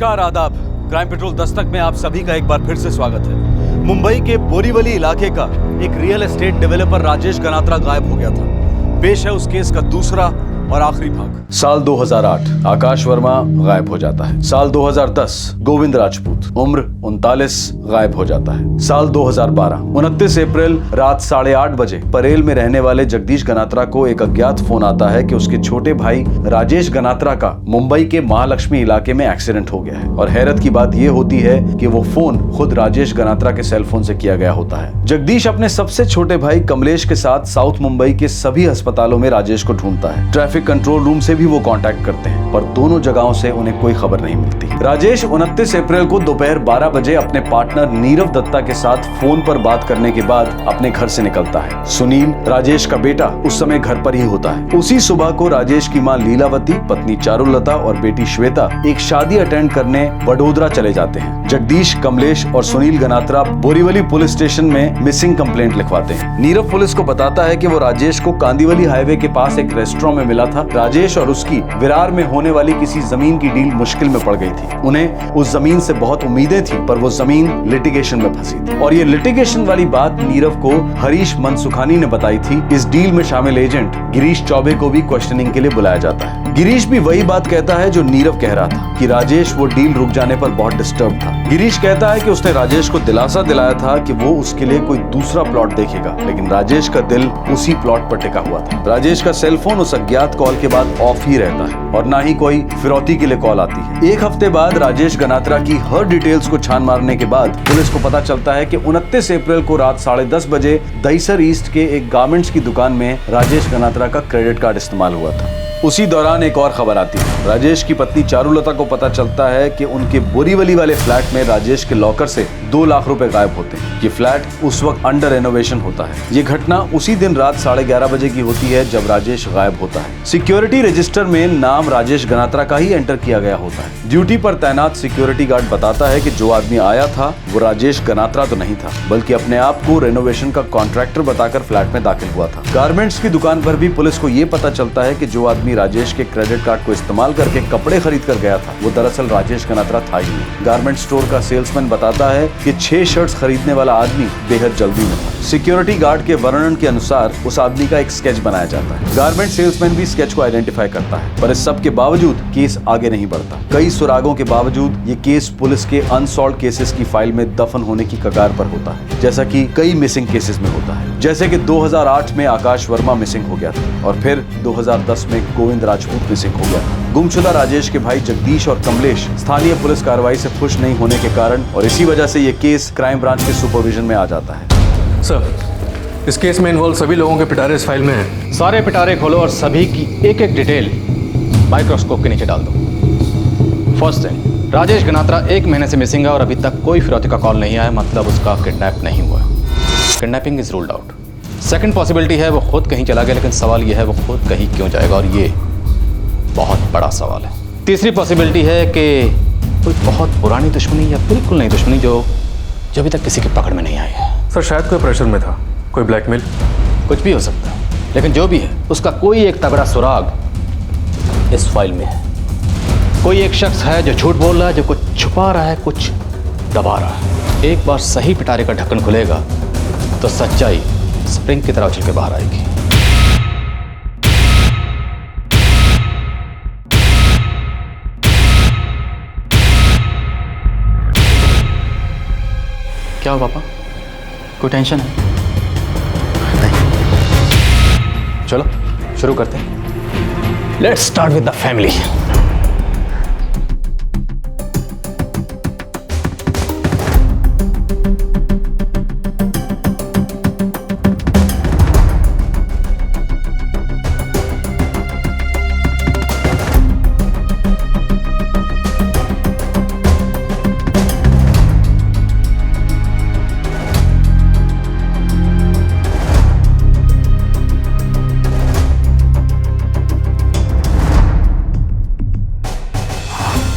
नमस्कार, आदाब। Crime petrol Dastak में आप सभी का एक बार फिर से स्वागत है। मुंबई के बोरीवली इलाके का एक real estate developer Rajesh Ganatra गायब हो गया था। पेश है उस केस का दूसरा और आखिरी भाग। साल 2008 आकाश वर्मा गायब हो जाता है। साल 2010 गोविंद राजपूत उम्र 39 गायब हो जाता है। साल 2012 29 अप्रैल रात 8:30 बजे परेल में रहने वाले जगदीश गनात्रा को एक अज्ञात फोन आता है कि उसके छोटे भाई राजेश गनात्रा का मुंबई के महालक्ष्मी इलाके में एक्सीडेंट हो गया है। और हैरत की बात यह होती है कि वो फोन खुद राजेश गनात्रा के सेल फोन से किया गया होता है। जगदीश अपने सबसे छोटे भाई कमलेश के साथ साउथ मुंबई के सभी अस्पतालों में राजेश को ढूंढता है। ट्रैफिक कंट्रोल रूम से भी वो कांटेक्ट करते हैं, पर दोनों जगहों से उन्हें कोई खबर नहीं मिलती। राजेश 29 अप्रैल को दोपहर 12 बजे अपने पार्टनर नीरव दत्ता के साथ फोन पर बात करने के बाद अपने घर से निकलता है। सुनील, राजेश का बेटा, उस समय घर पर ही होता है। उसी सुबह को राजेश की मां लीलावती, पत्नी चारुलता और बेटी श्वेता एक शादी अटेंड करने वडोदरा चले जाते हैं। जगदीश, कमलेश और सुनील गनात्रा बोरीवली पुलिस स्टेशन में मिसिंग कंप्लेंट लिखवाते हैं। नीरव पुलिस को बताता है कि वो राजेश को कांदिवली हाईवे के पास एक रेस्टोरेंट में मिला था। राजेश और उसकी विरार में होने वाली किसी जमीन की डील मुश्किल में पड़ गई थी। उन्हें उस जमीन से बहुत उम्मीदें थी, पर वो जमीन लिटिगेशन में फंसी थी। और ये लिटिगेशन वाली बात नीरव को हरीश मनसुखानी ने बताई थी। इस डील में शामिल एजेंट गिरीश चौबे को भी क्वेश्चनिंग के लिए बुलाया जाता है। गिरीश भी वही बात कहता है जो नीरव कह रहा था कि राजेश वो डील रुक जाने पर बहुत डिस्टर्ब था। गिरीश कहता है कि उसने राजेश को दिलासा दिलाया था कि वो उसके लिए कोई दूसरा प्लॉट देखेगा, लेकिन राजेश का दिल उसी प्लॉट पर टिका हुआ था। राजेश का सेलफोन उस अज्ञात कॉल के बाद ऑफ ही रहता है और ना ही कोई फिरौती के लिए कॉल आती है। एक हफ्ते बाद राजेश गनात्रा की हर डिटेल्स को छान मारने के बाद पुलिस को पता चलता है कि 29 अप्रैल को रात 10:30 बजे दहीसर ईस्ट के एक गारमेंट्स की दुकान में राजेश गनात्रा का क्रेडिट कार्ड इस्तेमाल हुआ था। उसी दौरान एक और खबर आती है। राजेश की पत्नी चारुलता को पता चलता है कि उनके बोरीवली वाले फ्लैट में राजेश के लॉकर से 2 लाख रुपए गायब होते हैं। ये फ्लैट उस वक्त अंडर रेनोवेशन होता है। ये घटना उसी दिन रात 11:30 बजे की होती है जब राजेश गायब होता है। सिक्योरिटी रजिस्टर में नाम राजेश गनात्रा का ही एंटर किया गया होता है। ड्यूटी पर तैनात सिक्योरिटी गार्ड बताता है कि जो आदमी आया था वो राजेश गनात्रा तो नहीं था, बल्कि अपने आप को रेनोवेशन का कॉन्ट्रैक्टर बताकर फ्लैट में दाखिल हुआ था। गारमेंट्स की दुकान पर भी पुलिस को ये पता चलता है कि जो आदमी राजेश के क्रेडिट कार्ड को इस्तेमाल करके कपड़े खरीद कर गया था वो दरअसल राजेश गनात्रा था ही नहीं। गारमेंट स्टोर का सेल्समैन बताता है कि 6 शर्ट्स खरीदने वाला आदमी बेहद जल्दी में था। सिक्योरिटी गार्ड के वर्णन के अनुसार उस आदमी का एक स्केच बनाया जाता है। गारमेंट सेल्समैन भी स्केच को आइडेंटिफाई करता है, पर इस सब के बावजूद केस आगे नहीं बढ़ता। कई सुरागों के बावजूद ये केस पुलिस के अनसॉल्व केसेस की फाइल में दफन होने की कगार पर होता है, जैसा कि कई मिसिंग केसेस में होता है। जैसे कि 2008 में आकाश वर्मा मिसिंग हो गया था और फिर 2010 में गोविंद राजपूत मिसिंग हो गया था। गुमशुदा राजेश के भाई जगदीश और कमलेश स्थानीय पुलिस कार्रवाई से खुश नहीं होने के कारण और इसी वजह से ये केस क्राइम ब्रांच के सुपरविजन में आ जाता है। सर, इस केस में इन्वॉल्व सभी लोगों के पिटारे इस फाइल में हैं। सारे पिटारे खोलो और सभी की एक एक डिटेल माइक्रोस्कोप के नीचे डाल दो। फर्स्ट थिंग, राजेश गनात्रा 1 महीने से मिसिंग है और अभी तक कोई फिरौती का कॉल नहीं आया, मतलब उसका किडनैप नहीं हुआ। Kidnapping is ruled out. Second possibility है वो खुद कहीं चला गया, लेकिन सवाल यह है वो खुद कहीं क्यों जाएगा, और ये बहुत बड़ा सवाल है। तीसरी पॉसिबिलिटी है कि कोई बहुत पुरानी दुश्मनी या बिल्कुल नई दुश्मनी जो अभी तक किसी की पकड़ में नहीं आई है। सर, शायद कोई प्रेशर में था, कोई ब्लैकमेल, कुछ भी हो सकता है, लेकिन जो भी है उसका कोई एक तगड़ा सुराग इस फाइल में है। कोई एक शख्स है जो झूठ बोल रहा है, जो कुछ छुपा रहा है, कुछ दबा रहा है। एक बार सही पिटारे का ढक्कन खुलेगा तो सच्चाई स्प्रिंग की तरह उछल के बाहर आएगी। क्या हो पापा, कोई टेंशन है? नहीं। चलो शुरू करते हैं। Let's start with the family.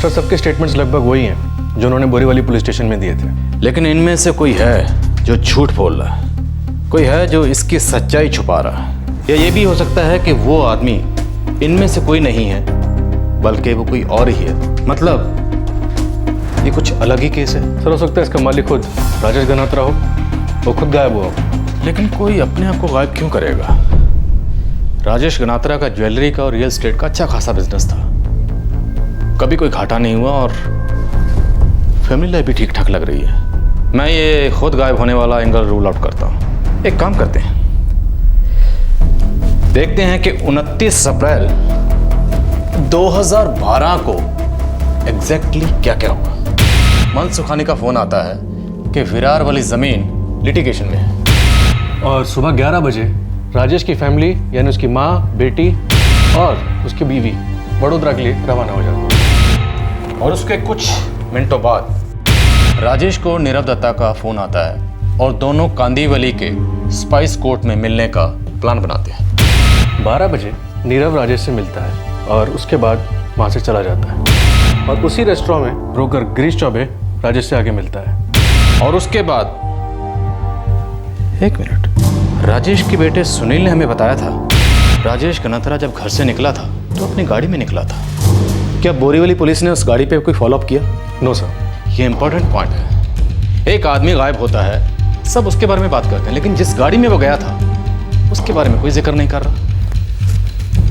Sir, सबके स्टेटमेंट्स लगभग वही हैं जो उन्होंने बोरीवली पुलिस स्टेशन में दिए थे। लेकिन इनमें से कोई है जो झूठ बोल रहा है, कोई है जो इसकी सच्चाई छुपा रहा है, या ये भी हो सकता है कि वो आदमी इनमें से कोई नहीं है बल्कि वो कोई और ही है। मतलब ये कुछ अलग ही केस है। सर हो सकता है इसका मालिक खुद राजेश गनात्रा हो, वो खुद गायब हुआ हो। लेकिन कोई अपने आप को गायब क्यों करेगा? राजेश गनात्रा का ज्वेलरी का और रियल एस्टेट का अच्छा खासा बिजनेस था, कभी कोई घाटा नहीं हुआ और फैमिली लाइफ भी ठीक ठाक लग रही है। मैं ये खुद गायब होने वाला एंगल रूल आउट करता हूँ। एक काम करते हैं, देखते हैं कि 29 अप्रैल 2012 को एग्जैक्टली क्या क्या हुआ। मन सुखानी का फोन आता है कि विरार वाली जमीन लिटिगेशन में है और सुबह 11 बजे राजेश की फैमिली यानी उसकी माँ, बेटी और उसकी बीवी वडोदरा के लिए रवाना हो जाती है। और उसके कुछ मिनटों बाद राजेश को नीरव दत्ता का फोन आता है और दोनों कांदीवली के स्पाइस कोर्ट में मिलने का प्लान बनाते हैं। 12 बजे नीरव राजेश से मिलता है और उसके बाद वहाँ से चला जाता है और उसी रेस्टोरेंट में ब्रोकर गिरीश चौबे राजेश से आगे मिलता है। और उसके बाद एक मिनट, राजेश के बेटे सुनील ने हमें बताया था राजेश गनात्रा जब घर से निकला था तो अपनी गाड़ी में निकला था। क्या बोरीवली पुलिस ने उस गाड़ी पे कोई फॉलोअप किया? No sir. ये इंपॉर्टेंट पॉइंट है। एक आदमी गायब होता है, सब उसके बारे में बात करते हैं, लेकिन जिस गाड़ी में वो गया था उसके बारे में कोई जिक्र नहीं कर रहा।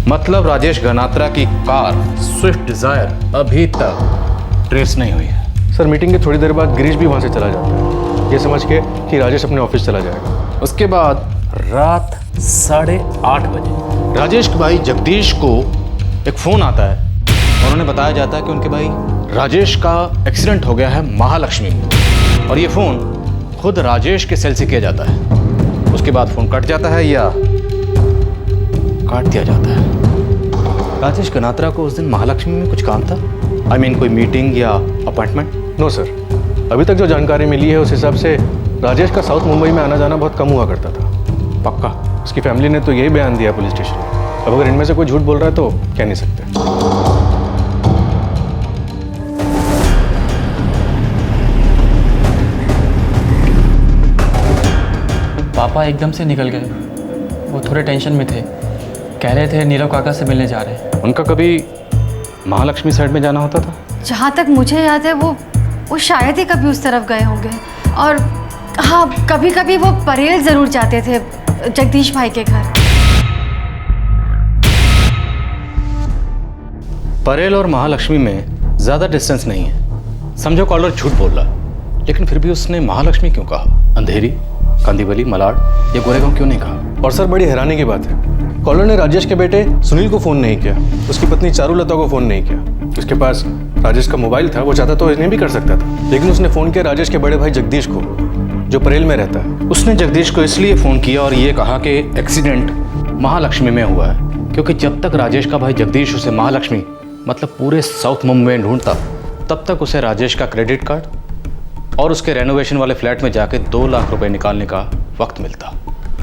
मतलब राजेश गनात्रा की कार स्विफ्ट डिजायर अभी तक ट्रेस नहीं हुई है। सर मीटिंग के थोड़ी देर बाद गिरीश भी वहाँ से चला जाता है, ये समझ के कि राजेश अपने ऑफिस चला जाएगा। उसके बाद रात 8:30 बजे राजेश के भाई जगदीश को एक फोन आता है और उन्हें बताया जाता है कि उनके भाई राजेश का एक्सीडेंट हो गया है महालक्ष्मी में। और ये फोन खुद राजेश के सेल से किया जाता है। उसके बाद फोन कट जाता है या काट दिया जाता है। राजेश गनात्रा को उस दिन महालक्ष्मी में कुछ काम था? I mean, कोई मीटिंग या अपॉइंटमेंट? नो सर, अभी तक जो जानकारी मिली है उस हिसाब से राजेश का साउथ मुंबई में आना जाना बहुत कम हुआ करता था। पक्का? उसकी फैमिली ने तो यही बयान दिया पुलिस स्टेशन में। अब अगर इनमें से कोई झूठ बोल रहा है तो कह नहीं सकते। पापा एकदम से निकल गए, वो थोड़े टेंशन में थे, कह रहे थे नीरव काका से मिलने जा रहे हैं। उनका कभी महालक्ष्मी साइड में जाना होता था? जहाँ तक मुझे याद है वो शायद ही कभी उस तरफ गए होंगे। और हाँ, कभी कभी वो परेल ज़रूर जाते थे जगदीश भाई के घर। परेल और महालक्ष्मी में ज़्यादा डिस्टेंस नहीं है। समझो कॉलर झूठ बोल रहा, लेकिन फिर भी उसने महालक्ष्मी क्यों कहा? अंधेरी, कांदीवली, मलाड या गोरेगांव क्यों नहीं कहा? और सर बड़ी हैरानी की बात है, कॉलर ने राजेश के बेटे सुनील को फ़ोन नहीं किया, उसकी पत्नी चारुलता को फ़ोन नहीं किया। उसके पास राजेश का मोबाइल था, वो चाहता तो इन्हें भी कर सकता था, लेकिन उसने फ़ोन किया राजेश के बड़े भाई जगदीश को, जो परेल में रहता है। उसने जगदीश को इसलिए फ़ोन किया और ये कहा कि एक्सीडेंट महालक्ष्मी में हुआ है, क्योंकि जब तक राजेश का भाई जगदीश उसे महालक्ष्मी मतलब पूरे साउथ मुंबई में ढूंढता, तब तक उसे राजेश का क्रेडिट कार्ड और उसके रेनोवेशन वाले फ्लैट में जाके 2 लाख रुपए निकालने का वक्त मिलता।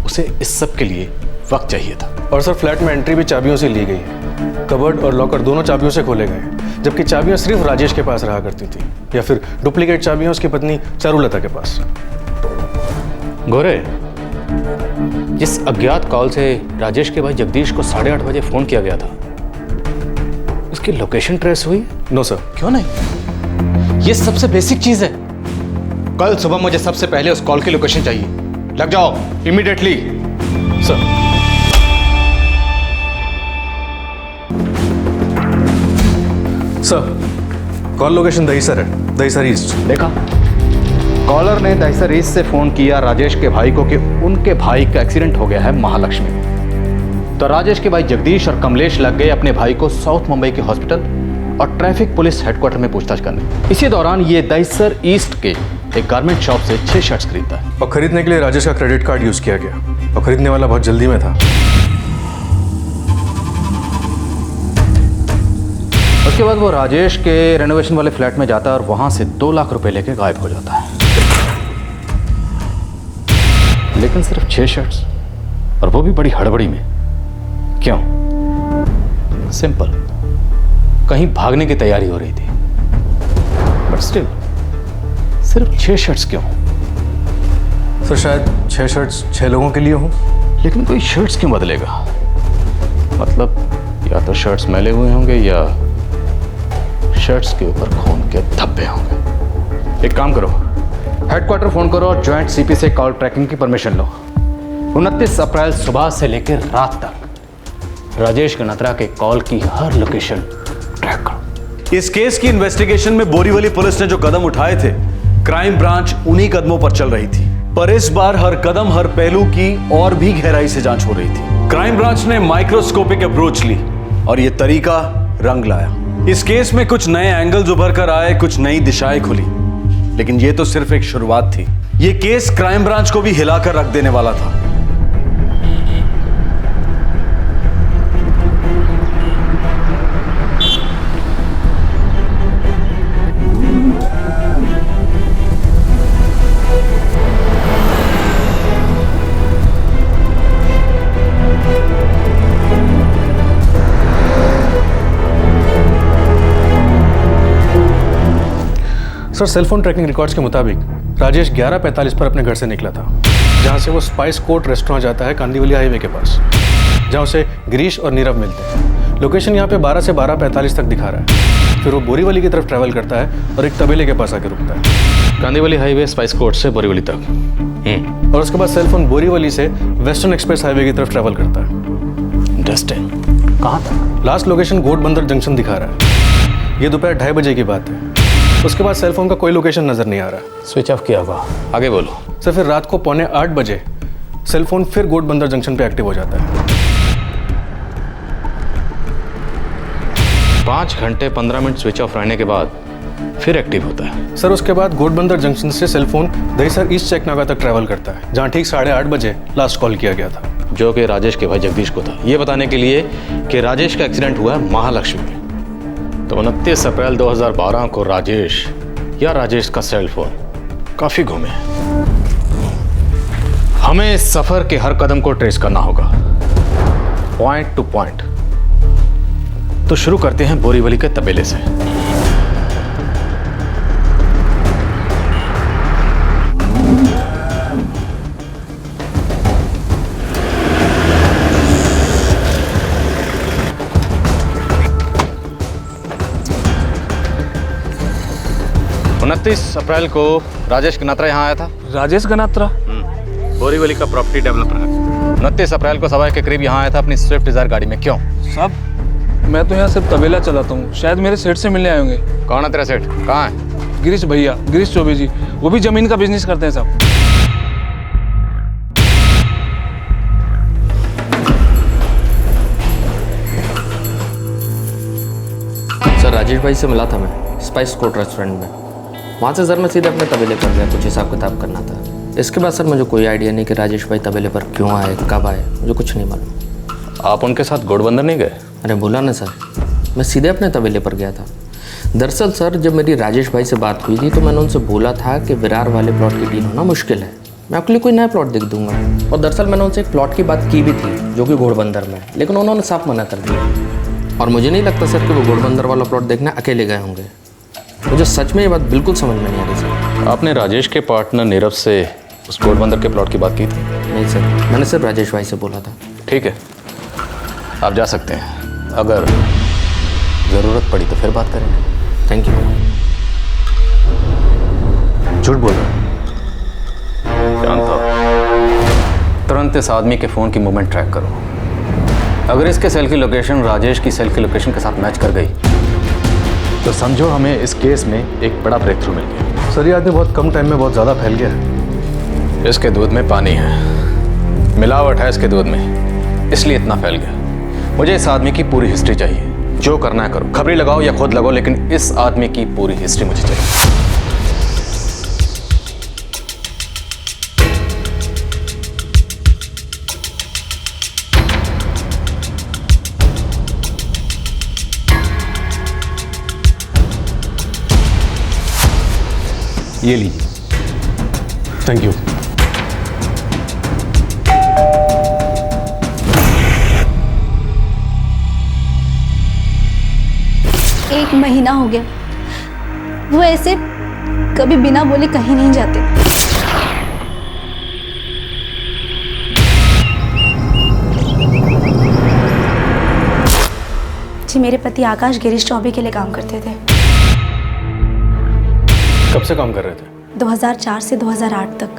उसे इस सब के लिए वक्त चाहिए था। और सर फ्लैट में एंट्री भी चाबियों से ली गई है, कबर्ड और लॉकर दोनों चाबियों से खोले गए, जबकि चाबियां सिर्फ राजेश के पास रहा करती थी, या फिर डुप्लीकेट चाबियां उसकी पत्नी चारुलता के पास। गोरे, जिस अज्ञात कॉल से राजेश के भाई जगदीश को 8:30 बजे फोन किया गया था, उसकी लोकेशन ट्रेस हुई? No sir. क्यों नहीं? ये सबसे बेसिक चीज है। कल सुबह मुझे सबसे पहले उस कॉल की लोकेशन चाहिए। लग जाओ immediately. Sir. Sir, call location Dahisar है, दहीसर ईस्ट। देखा, कॉलर ने दहीसर ईस्ट से फोन किया राजेश के भाई को कि उनके भाई का एक्सीडेंट हो गया है महालक्ष्मी में। तो राजेश के भाई जगदीश और कमलेश लग गए अपने भाई को साउथ मुंबई के हॉस्पिटल और ट्रैफिक पुलिस हेडक्वार्टर में पूछताछ करने। इसी दौरान ये दहीसर ईस्ट के एक गारमेंट शॉप से 6 शर्ट्स खरीदता है और खरीदने के लिए राजेश का क्रेडिट कार्ड यूज किया गया, और खरीदने वाला बहुत जल्दी में था। उसके बाद वो राजेश के रेनोवेशन वाले फ्लैट में जाता है और वहां से 2 लाख रुपए लेके गायब हो जाता है। लेकिन सिर्फ 6 शर्ट्स, और वो भी बड़ी हड़बड़ी में। क्यों? सिंपल, कहीं भागने की तैयारी हो रही थी। बट स्टिल सिर्फ 6 शर्ट्स क्यों? सर शायद 6 शर्ट्स 6 लोगों के लिए हों। लेकिन कोई शर्ट्स क्यों बदलेगा? मतलब या तो शर्ट्स मैले हुए होंगे या शर्ट्स के ऊपर खून के धब्बे होंगे। एक काम करो, हेडक्वार्टर फोन करो और ज्वाइंट सीपी से कॉल ट्रैकिंग की परमिशन लो। 29 अप्रैल सुबह से लेकर रात तक राजेश गनात्रा के कॉल की हर लोकेशन ट्रैक करो। इस केस की इन्वेस्टिगेशन में बोरीवली पुलिस ने जो कदम उठाए थे, क्राइम ब्रांच उन्हीं कदमों पर चल रही थी। पर इस बार हर कदम हर पहलू की और भी गहराई से जांच हो रही थी। क्राइम ब्रांच ने माइक्रोस्कोपिक अप्रोच ली और यह तरीका रंग लाया। इस केस में कुछ नए एंगल्स उभर कर आए, कुछ नई दिशाएं खुली, लेकिन यह तो सिर्फ एक शुरुआत थी। यह केस क्राइम ब्रांच को भी हिलाकर रख देने वाला था। सर, सेलफोन ट्रैकिंग रिकॉर्ड्स के मुताबिक राजेश 11:45 पर अपने घर से निकला था, जहां से वो स्पाइस कोर्ट रेस्टोरेंट जाता है कांदीवली हाईवे के पास, जहां उसे गिरीश और नीरव मिलते हैं। लोकेशन यहाँ पे 12 से 12:45 तक दिखा रहा है। फिर वो बोरीवली की तरफ ट्रैवल करता है और एक तबेले के पास आके रुकता है। कांदीवली हाईवे स्पाइस कोर्ट से बोरीवली तक। और उसके बाद सेलफोन बोरीवली से वेस्टर्न एक्सप्रेस हाईवे की तरफ ट्रैवल करता है। इंटरेस्टिंग। कहाँ तक? लास्ट लोकेशन गोट बंदर जंक्शन दिखा रहा है। ये दोपहर 2:30 बजे की बात है। उसके बाद सेलफोन का कोई लोकेशन नजर नहीं आ रहा। स्विच ऑफ किया होगा। आगे बोलो। सर, फिर रात को 7:45 बजे सेलफोन फिर गोट बंदर जंक्शन पे एक्टिव हो जाता है। 5 घंटे 15 मिनट स्विच ऑफ रहने के बाद फिर एक्टिव होता है। सर, उसके बाद गोट बंदर जंक्शन से सेलफोन दहीसर ईस्ट चेकनागा तक ट्रैवल करता है, जहाँ ठीक 8:30 बजे लास्ट कॉल किया गया था, जो कि राजेश के भाई जगदीश को था, ये बताने के लिए कि राजेश का एक्सीडेंट हुआ है महालक्ष्मी में। तो 29 अप्रैल 2012 को राजेश या राजेश का सेल फोन काफी घूमे। हमें इस सफर के हर कदम को ट्रेस करना होगा, पॉइंट टू पॉइंट। तो शुरू करते हैं बोरीवली के तबेले से। अप्रैल को राजेश गनात्रा यहाँ आया था। राजेश गनात्रा? बोरीवली का प्रॉपर्टी डेवलपर है। 29 अप्रैल को सवा के करीब यहाँ आया था अपनी स्विफ्ट डिजायर गाड़ी में। क्यों? साहब, मैं तो यहाँ सिर्फ तबेला चलाता हूँ, शायद मेरे सेठ से मिलने आए होंगे। कौन है तेरा सेठ? कहाँ है? गिरीश भैया, गिरीश चौबे जी, वो भी जमीन का बिजनेस करते हैं साहब। सर, राजेश भाई से मिला था मैं स्पाइस कोर्ट रेस्टोरेंट में। वहाँ से सर मैं सीधे अपने तबेले पर गया, कुछ हिसाब किताब करना था। इसके बाद सर मुझे कोई आइडिया नहीं कि राजेश भाई तबेले पर क्यों आए, कब आए, मुझे कुछ नहीं मालूम। आप उनके साथ गोटबंदर नहीं गए? अरे बोला ना सर, मैं सीधे अपने तबेले पर गया था। दरअसल सर, जब मेरी राजेश भाई से बात हुई थी तो मैंने उनसे बोला था कि विरार वाले प्लॉट की डील होना मुश्किल है, मैं आपके लिए कोई नया प्लॉट देख दूंगा। और दरअसल मैंने उनसे एक प्लॉट की बात की भी थी जो कि घोड़बंदर में, लेकिन उन्होंने साफ मना कर दिया। और मुझे नहीं लगता सर कि वो घोड़बंदर वाला प्लॉट देखने अकेले गए होंगे। मुझे सच में ये बात बिल्कुल समझ में नहीं आ रही सर। आपने राजेश के पार्टनर नीरव से उस घोड़बंदर के प्लॉट की बात की थी? नहीं सर, मैंने सिर्फ राजेश भाई से बोला था। ठीक है, आप जा सकते हैं। अगर ज़रूरत पड़ी तो फिर बात करेंगे। Thank you. झूठ बोल रहा हूं। जानता हूं। तुरंत इस आदमी के फ़ोन की मूवमेंट ट्रैक करो। अगर इसके सेल की लोकेशन राजेश की सेल की लोकेशन के साथ मैच कर गई तो समझो हमें इस केस में एक बड़ा ब्रेक थ्रू मिल गया। सर, ये आदमी बहुत कम टाइम में बहुत ज़्यादा फैल गया है। इसके दूध में पानी है, मिलावट है इसके दूध में, इसलिए इतना फैल गया। मुझे इस आदमी की पूरी हिस्ट्री चाहिए। जो करना है करो, खबरी लगाओ या खुद लगाओ, लेकिन इस आदमी की पूरी हिस्ट्री मुझे चाहिए। ये लीजिए। Thank you. एक महीना हो गया, वो ऐसे कभी बिना बोले कहीं नहीं जाते। जी, मेरे पति आकाश गिरीश चौबे के लिए काम करते थे। कब से काम कर रहे थे? 2004 से 2008 तक।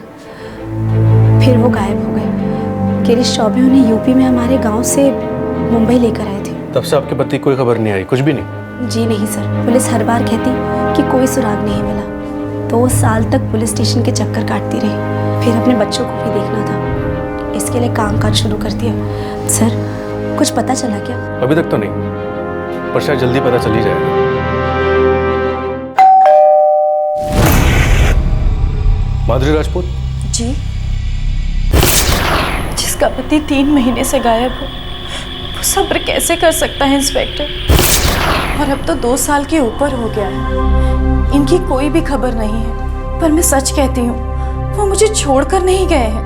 फिर वो गायब हो गए। गिरीश चौबे उन्हें यूपी में हमारे गांव से मुंबई लेकर आए थे। तब से आपके पति कोई खबर नहीं आई, कुछ भी नहीं? जी नहीं सर, पुलिस हर बार कहती कि कोई सुराग नहीं मिला। 2 साल तक पुलिस स्टेशन के चक्कर काटती रही। फिर अपने बच्चों को भी देखना था, इसके लिए काम काज शुरू कर दिया। सर, कुछ पता चला क्या? अभी तक तो नहीं, पर शायद जल्दी पता चल ही जाएगा। माधुरी राजपूत? जी। जिसका पति 3 महीने से गायब हो, वो सब्र कैसे कर सकता है इंस्पेक्टर? और अब तो 2 साल के ऊपर हो गया है, इनकी कोई भी खबर नहीं है। पर मैं सच कहती हूँ, वो मुझे छोड़कर नहीं गए हैं।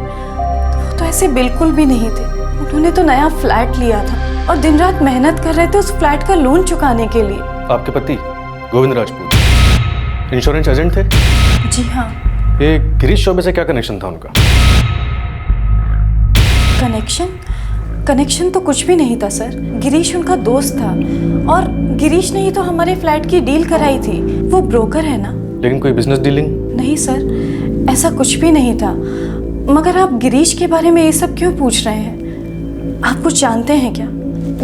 वो तो ऐसे बिल्कुल भी नहीं थे। उन्होंने तो नया फ्लैट लिया था और दिन रात मेहनत कर रहे थे उस फ्लैट का लोन चुकाने के लिए। आपके पति गोविंद राजपूत इंश्योरेंस एजेंट थे? जी हाँ। ये गिरीश चौबे से क्या कनेक्शन था उनका? कनेक्शन तो कुछ भी नहीं था सर। गिरीश उनका दोस्त था और गिरीश ने ही तो हमारे फ्लैट की डील कराई थी। वो ब्रोकर है ना। लेकिन कोई बिजनेस डीलिंग? नहीं सर, ऐसा कुछ भी नहीं था। मगर आप गिरीश के बारे में ये सब क्यों पूछ रहे हैं? आप कुछ जानते हैं क्या?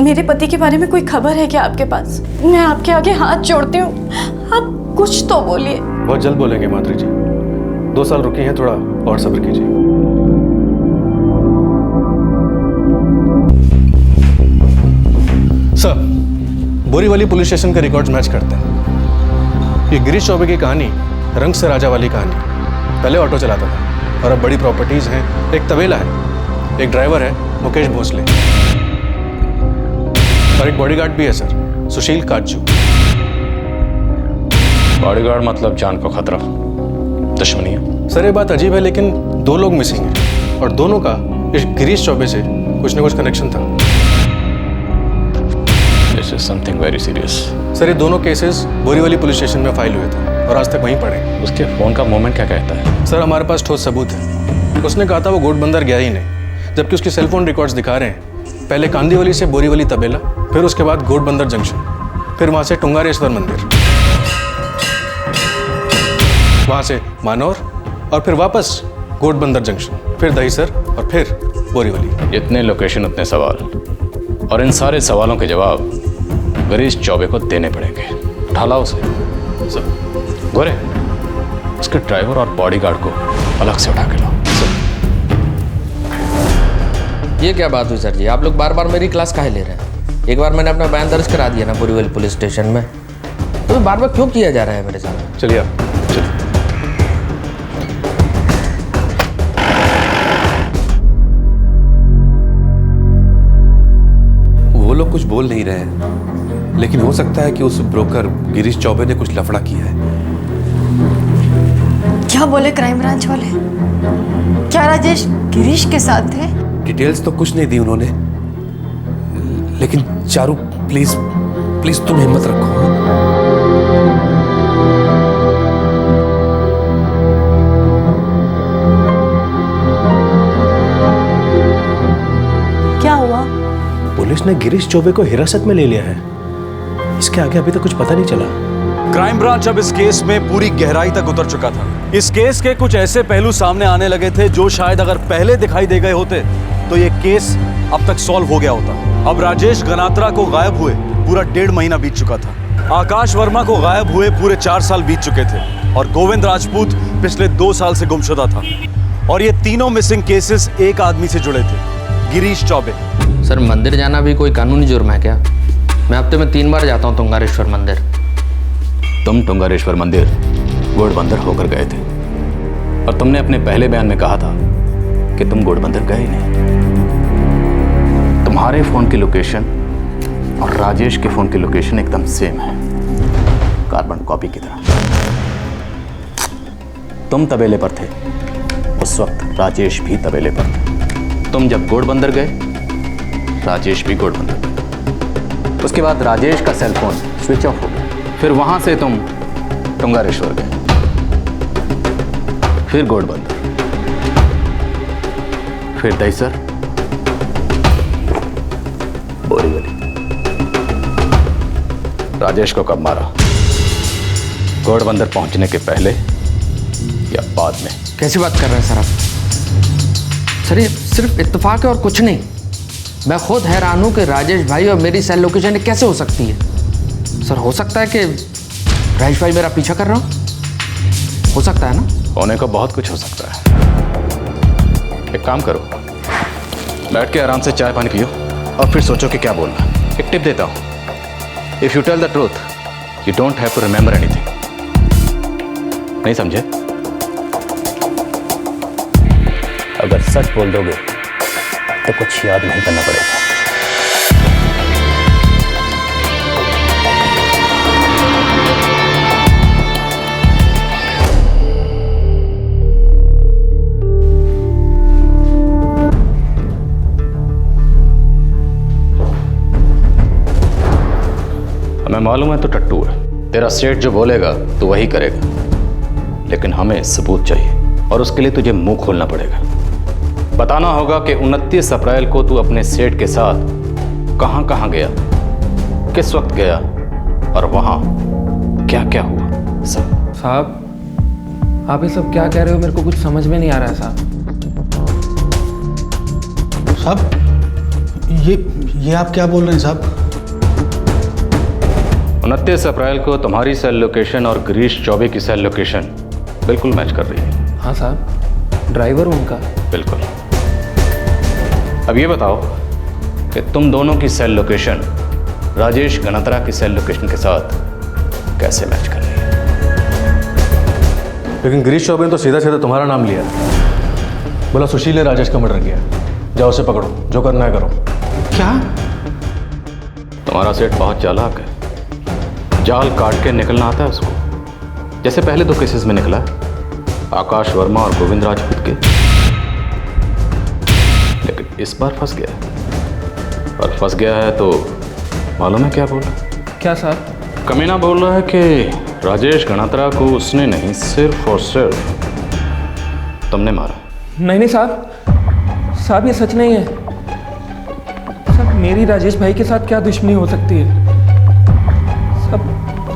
मेरे पति के बारे में कोई खबर है क्या आपके पास? मैं आपके आगे हाथ जोड़ती हूँ, आप कुछ तो बोलिए। बहुत जल्द बोलेंगे माधुरी जी, 2 साल रुकी हैं, थोड़ा और सब्र कीजिए। सर, बोरीवली पुलिस स्टेशन के रिकॉर्ड्स मैच करते हैं। ये गिरीश चौबे की कहानी रंग से राजा वाली कहानी। पहले ऑटो चलाता था और अब बड़ी प्रॉपर्टीज हैं, एक तबेला है, एक ड्राइवर है मुकेश भोसले, और एक बॉडीगार्ड भी है सर, सुशील काजू। बॉडीगार्ड मतलब जान को खतरा, दुश्मनी है? सर ये बात अजीब है, लेकिन 2 लोग मिसिंग हैं और दोनों का इस गिरीश चौबे से कुछ न कुछ कनेक्शन था। This is something very serious. Sir ये दोनों केसेस बोरीवली पुलिस स्टेशन में फाइल हुए थे और आज तक वहीं पड़े हैं। उसके फोन का मूवमेंट क्या कहता है? सर हमारे पास ठोस सबूत है। उसने कहा था वो घोड़बंदर गया ही नहीं, जबकि उसके सेलफोन रिकॉर्ड्स दिखा रहे हैं पहले कांदीवली से बोरीवली तबेला, फिर उसके बाद घोड़बंदर जंक्शन, फिर वहाँ से टुंगारेश्वर मंदिर, वहाँ से मानौर और फिर वापस घोड़बंदर जंक्शन, फिर दहीसर और फिर बोरीवली। इतने लोकेशन उतने सवाल, और इन सारे सवालों के जवाब गिरीश चौबे को देने पड़ेंगे। उठा लाओ उसे। सर गोरे, उसके ड्राइवर और बॉडीगार्ड को अलग से उठा के लाओ। ये क्या बात हुई सर जी? आप लोग बार बार मेरी क्लास काहे ले रहे हैं? एक बार मैंने अपना बयान दर्ज करा दिया ना बोरीवली पुलिस स्टेशन में, तो बार बार क्यों किया जा रहा है मेरे साथ? चलिए आप चलिए। वो लोग कुछ बोल नहीं रहे हैं, लेकिन हो सकता है कि उस ब्रोकर गिरीश चौबे ने कुछ लफड़ा किया है। क्या बोले क्राइम ब्रांच वाले? क्या राजेश गिरीश के साथ थे? डिटेल्स तो कुछ नहीं दी उन्होंने, लेकिन चारू प्लीज प्लीज तुम हिम्मत रखो। क्या हुआ? पुलिस ने गिरीश चौबे को हिरासत में ले लिया है। इसके आगे अभी तक कुछ पता नहीं चला। क्राइम ब्रांच अब इस केस में पूरी गहराई तक उतर चुका था। इस केस के कुछ ऐसे पहलू सामने आने लगे थे जो शायद अगर पहले दिखाई दे गए होते तो ये केस अब तक सॉल्व हो गया होता। अब राजेश गनात्रा को गायब हुए पूरा 1.5 महीना बीत चुका था। आकाश वर्मा को गायब हुए पूरे 4 साल बीत चुके थे और गोविंद राजपूत पिछले 2 साल से गुमशुदा था। और ये तीनों मिसिंग केसेस एक आदमी से जुड़े थे, गिरीश चौबे। सर मंदिर जाना भी कोई कानूनी जुर्म है क्या? मैं हफ्ते में 3 बार जाता हूँ टुंगारेश्वर मंदिर। तुम टुंगारेश्वर मंदिर घोड़बंदर होकर गए थे और तुमने अपने पहले बयान में कहा था कि तुम घोड़बंदर गए नहीं। तुम्हारे फोन की लोकेशन और राजेश के फोन की लोकेशन एकदम सेम है, कार्बन कॉपी की तरह। तुम तबेले पर थे, उस वक्त राजेश भी तबेले पर था। तुम जब घोड़बंदर गए, राजेश भी घोड़बंदर गए। उसके बाद राजेश का सेल फोन स्विच ऑफ हो गया। फिर वहां से तुम टुंगारेश्वर गए, फिर घोड़बंदर, फिर दहीसर, बोरीवली। राजेश को कब मारा? घोड़बंदर पहुंचने के पहले या बाद में? कैसी बात कर रहे हैं सर आप? सर ये सिर्फ इत्तेफाक है और कुछ नहीं। मैं खुद हैरान हूं कि राजेश भाई और मेरी सेल लोकेशन कैसे हो सकती है। सर हो सकता है कि राजेश भाई मेरा पीछा कर रहा हो सकता है ना? होने को बहुत कुछ हो सकता है। एक काम करो, बैठ के आराम से चाय पानी पियो और फिर सोचो कि क्या बोलना। एक टिप देता हूं, if you tell the truth you don't have to remember anything. नहीं समझे? अगर सच बोल दोगे तो कुछ याद नहीं करना पड़ेगा। हमें मालूम है तो टट्टू है, तेरा सेठ जो बोलेगा तो वही करेगा, लेकिन हमें सबूत चाहिए और उसके लिए तुझे मुंह खोलना पड़ेगा। बताना होगा कि 29 अप्रैल को तू अपने सेठ के साथ कहां कहां गया, किस वक्त गया और वहां क्या क्या हुआ। साहब आप ये सब क्या कह रहे हो? मेरे को कुछ समझ में नहीं आ रहा है साहब। ये आप क्या बोल रहे हैं साहब? 29 अप्रैल को तुम्हारी सेल लोकेशन और गिरीश चौबे की सेल लोकेशन बिल्कुल मैच कर रही है। हाँ साहब, ड्राइवर उनका। बिल्कुल। अब ये बताओ कि तुम दोनों की सेल लोकेशन राजेश गनात्रा की सेल लोकेशन के साथ कैसे मैच कर रही है? लेकिन गिरीश चौबे ने तो सीधा सीधा तुम्हारा नाम लिया, बोला सुशील ने राजेश का मर्डर किया, जाओ उसे पकड़ो, जो करना है करो। क्या? तुम्हारा सेठ बहुत चालाक है, जाल काट के निकलना आता है उसको। जैसे पहले 2 केसेस में निकला, आकाश वर्मा और गोविंद राजपूत के, लेकिन इस बार फंस गया। और फंस गया है तो मालूम है क्या बोल रहा? क्या साहब? कमीना बोल रहा है कि राजेश गनात्रा को उसने नहीं, सिर्फ और सिर्फ तुमने मारा। नहीं साहब ये सच नहीं है। साहब मेरी राजेश भाई के साथ क्या दुश्मनी हो सकती है? साहब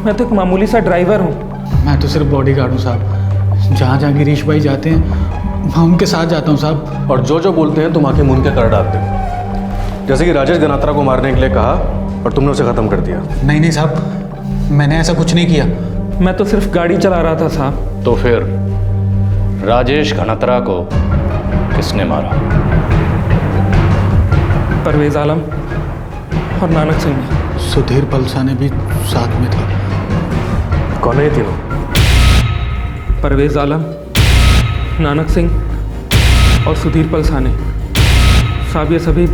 मैं तो एक मामूली सा ड्राइवर हूँ। मैं तो सिर्फ बॉडीगार्ड हूँ साहब। जहाँ जहाँ गिरीश भाई जाते हैं मैं उनके साथ जाता हूँ साहब। और जो बोलते हैं तुम आके मुंह के कर डालते हो। जैसे कि राजेश गनात्रा को मारने के लिए कहा और तुमने उसे खत्म कर दिया। नहीं साहब, मैंने ऐसा कुछ नहीं किया। मैं तो सिर्फ गाड़ी चला रहा था साहब। तो फिर राजेश गनात्रा को किसने मारा? परवेज आलम और नानक सिंह ने। सुधीर पलसाने भी साथ में था। कौन है ये तीनों? परवेज आलम, नानक सिंह और सुधीर पलसाने। साहब ये सभी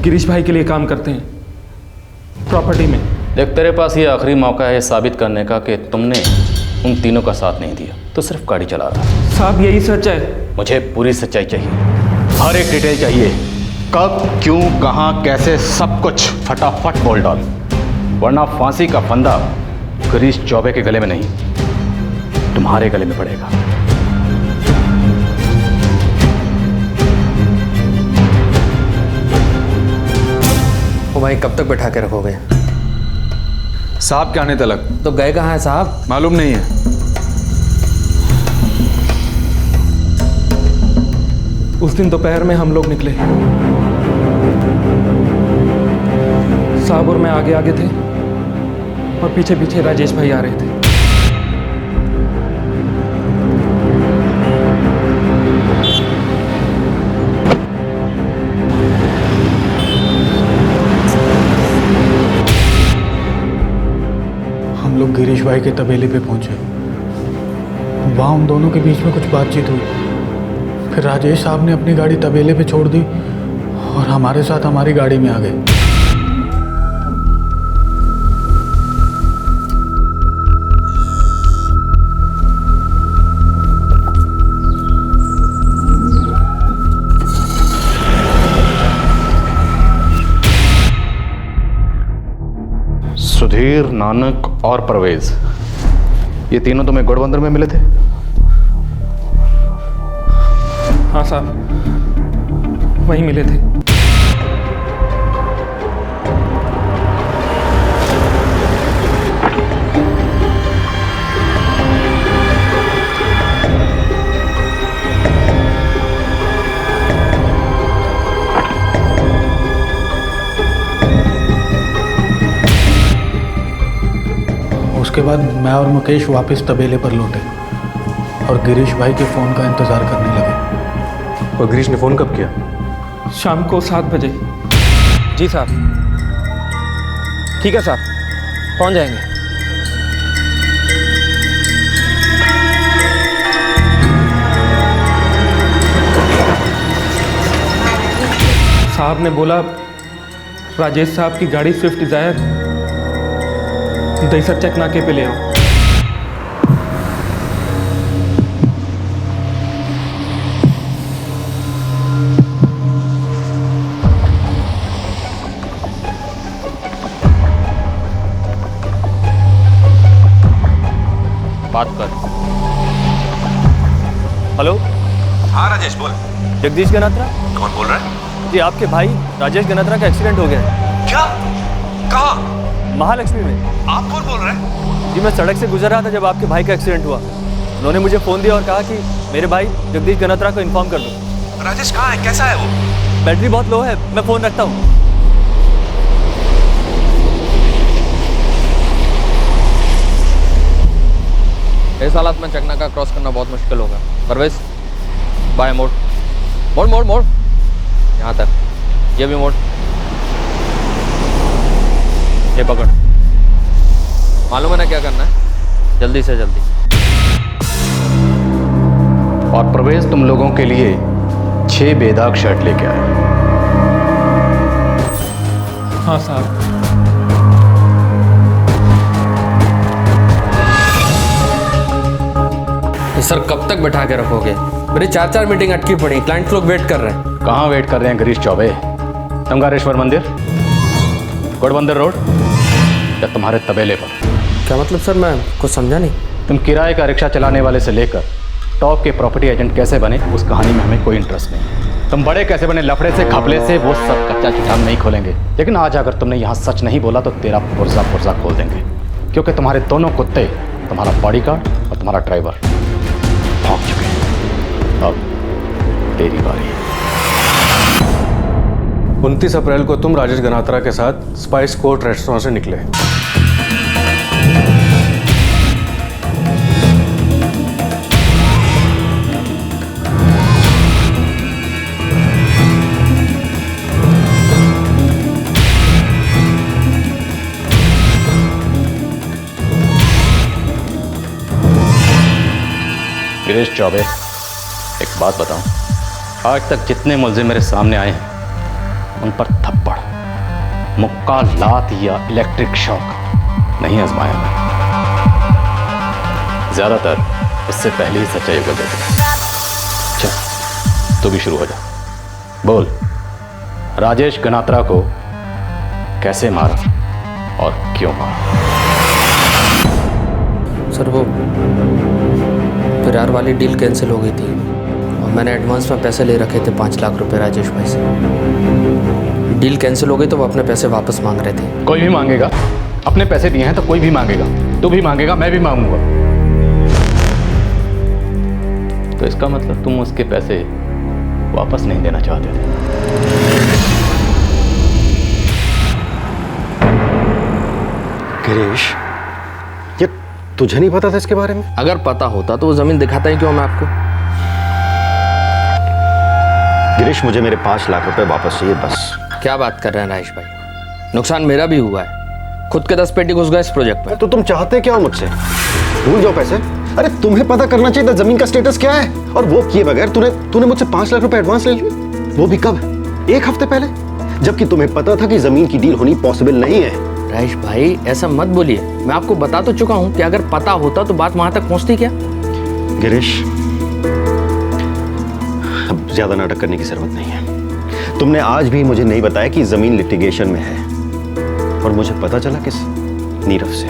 गिरीश भाई के लिए काम करते हैं प्रॉपर्टी में। देख तेरे पास ये आखिरी मौका है साबित करने का कि तुमने उन तीनों का साथ नहीं दिया, तो सिर्फ गाड़ी चला रहा। साहब यही सच है। मुझे पूरी सच्चाई चाहिए, हर एक डिटेल चाहिए। कब, क्यों, कहाँ, कैसे, सब कुछ फटाफट बोल डाल, वरना फांसी का फंदा गिरीश चौबे के गले में नहीं, तुम्हारे गले में पड़ेगा। ओ भाई कब तक बैठा के रखोगे? साहब के आने तक। तो गए कहाँ है साहब? मालूम नहीं है। उस दिन दोपहर में हम लोग निकले, साहब और मैं आगे आगे थे और पीछे पीछे राजेश भाई आ रहे थे। हम लोग गिरीश भाई के तबेले पे पहुंचे। वहाँ उन दोनों के बीच में कुछ बातचीत हुई। फिर राजेश साहब ने अपनी गाड़ी तबेले पे छोड़ दी और हमारे साथ हमारी गाड़ी में आ गए। सुधीर, नानक और परवेज, ये तीनों तुम्हें घोड़बंदर में मिले थे? हाँ साहब, वहीं मिले थे। उसके बाद मैं और मुकेश वापस तबेले पर लौटे और गिरीश भाई के फ़ोन का इंतज़ार करने लगे। और गिरीश ने फ़ोन कब किया? शाम को 7 बजे। जी साहब। ठीक है साहब, पहुंच जाएंगे। साहब ने बोला राजेश साहब की गाड़ी स्विफ्ट डिजायर दहीसर चेक नाके पे ले आओ। बात कर। हेलो, हाँ राजेश बोल। जगदीश गनात्रा? कौन बोल रहा है? जी, आपके भाई राजेश गनात्रा का एक्सीडेंट हो गया है। क्या? कहाँ? महालक्ष्मी में। आप कौन बोल रहे हैं? जी, मैं सड़क से गुजर रहा था जब आपके भाई का एक्सीडेंट हुआ। उन्होंने मुझे फ़ोन दिया और कहा कि मेरे भाई जगदीश गनात्रा को इन्फॉर्म कर दो। राजेश कहाँ है? कैसा है वो? बैटरी बहुत लो है, मैं फ़ोन रखता हूँ। इस हालत में चकना का क्रॉस करना बहुत मुश्किल होगा। परवेज, बाय मोड़ मोड़ मोड़ मोड़, यहाँ तक, ये भी मोड़, ये पकड़। मालूम है ना क्या करना है? जल्दी से जल्दी। और परवेज, तुम लोगों के लिए 6 बेदाग शर्ट लेके आए। हाँ साहब। सर कब तक बैठा के रखोगे? मेरी 4 मीटिंग अटकी पड़ी, क्लाइंट लोग वेट कर रहे हैं। कहाँ वेट कर रहे हैं गिरीश चौबे? तंगारेश्वर मंदिर, गढ़बंदर रोड, या तुम्हारे तबेले पर? क्या मतलब सर, मैं कुछ समझा नहीं। तुम किराए का रिक्शा चलाने वाले से लेकर टॉप के प्रॉपर्टी एजेंट कैसे बने, उस कहानी में हमें कोई इंटरेस्ट नहीं। तुम बड़े कैसे बने, लफड़े से, घपले से, वो सब कच्चा चिट्ठा नहीं खोलेंगे। लेकिन आज अगर तुमने यहाँ सच नहीं बोला तो तेरा पुर्जा पुर्जा खोल देंगे, क्योंकि तुम्हारे दोनों कुत्ते, तुम्हारा बॉडीगार्ड और तुम्हारा ड्राइवर भाग चुके हैं। अब तेरी बारी है। 29 अप्रैल को तुम राजेश गनात्रा के साथ स्पाइस कोर्ट रेस्टोरेंट से निकले। गिरीश चौबे, एक बात बताऊं, आज तक जितने मुलजिम मेरे सामने आए हैं उन पर थप्पड़, मुक्का, लात या इलेक्ट्रिक शॉक नहीं आजमाया मैं। ज्यादातर इससे पहले ही सच्चाई उगल देते। चल, तू भी शुरू हो जा। बोल, राजेश गनात्रा को कैसे मारा और क्यों मारा? सर वो फिरार वाली डील कैंसिल हो गई थी और मैंने एडवांस में पैसे ले रखे थे 5 लाख रुपए राजेश भाई से। डील कैंसिल हो गई तो वो अपने पैसे वापस मांग रहे थे। कोई भी मांगेगा, अपने पैसे दिए हैं तो कोई भी मांगेगा। तू भी मांगेगा, मैं भी मांगूंगा। तो इसका मतलब तुम उसके पैसे वापस नहीं देना चाहते थे। गिरीश, ये तुझे नहीं पता था इसके बारे में? अगर पता होता तो वो जमीन दिखाता ही क्यों मैं आपको? गिरीश, मुझे मेरे 5 लाख रुपए वापस चाहिए, बस। क्या बात कर रहे हैं राजेश भाई? नुकसान मेरा भी हुआ है, खुद के 10 पेटी घुस गए इस प्रोजेक्ट में। तो तुम चाहते क्या हो मुझसे? भूल जाओ पैसे। अरे तुम्हें पता करना चाहिए था जमीन का स्टेटस क्या है, और वो किए बगैर तूने मुझसे 5 लाख रुपए एडवांस ले लिए, वो भी कब? 1 हफ्ते पहले, जबकि तुम्हें पता था कि जमीन की डील होनी पॉसिबल नहीं है। राजेश भाई ऐसा मत बोलिए, मैं आपको बता तो चुका हूं कि अगर पता होता तो बात वहां तक पहुंचती क्या? गिरीश, अब ज्यादा नाटक करने की जरूरत नहीं है। तुमने आज भी मुझे नहीं बताया कि जमीन लिटिगेशन में है, और मुझे पता चला किस? नीरव से।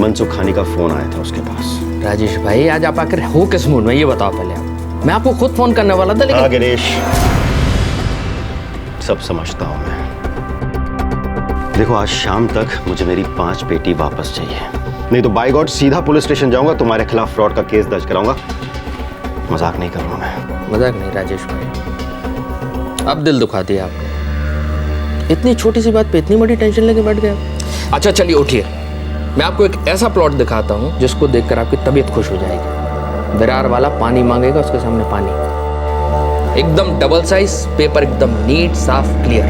मनसुख खानी का फोन आया था उसके पास। राजेश भाई आज आप आकर हो किस मूड में, ये बताओ पहले आप। मैं आपको खुद फोन करने वाला था लेकिन। हाँ गिरीश, सब समझता हूं मैं। देखो, आज शाम तक मुझे मेरी 5 पेटी वापस चाहिए, नहीं तो बाय गॉड सीधा पुलिस स्टेशन जाऊंगा, तुम्हारे खिलाफ फ्रॉड का केस दर्ज कराऊंगा। मजाक नहीं करूंगा मैं। मजाक नहीं राजेश भाई, अब दिल दुखा दिया आपने। इतनी छोटी सी बात पे इतनी बड़ी टेंशन लेके बैठ गए। अच्छा चलिए उठिए, मैं आपको एक ऐसा प्लॉट दिखाता हूँ जिसको देखकर आपकी तबीयत खुश हो जाएगी। विरार वाला पानी मांगेगा, उसके सामने पानी, एकदम डबल साइज, पेपर एकदम नीट साफ क्लियर।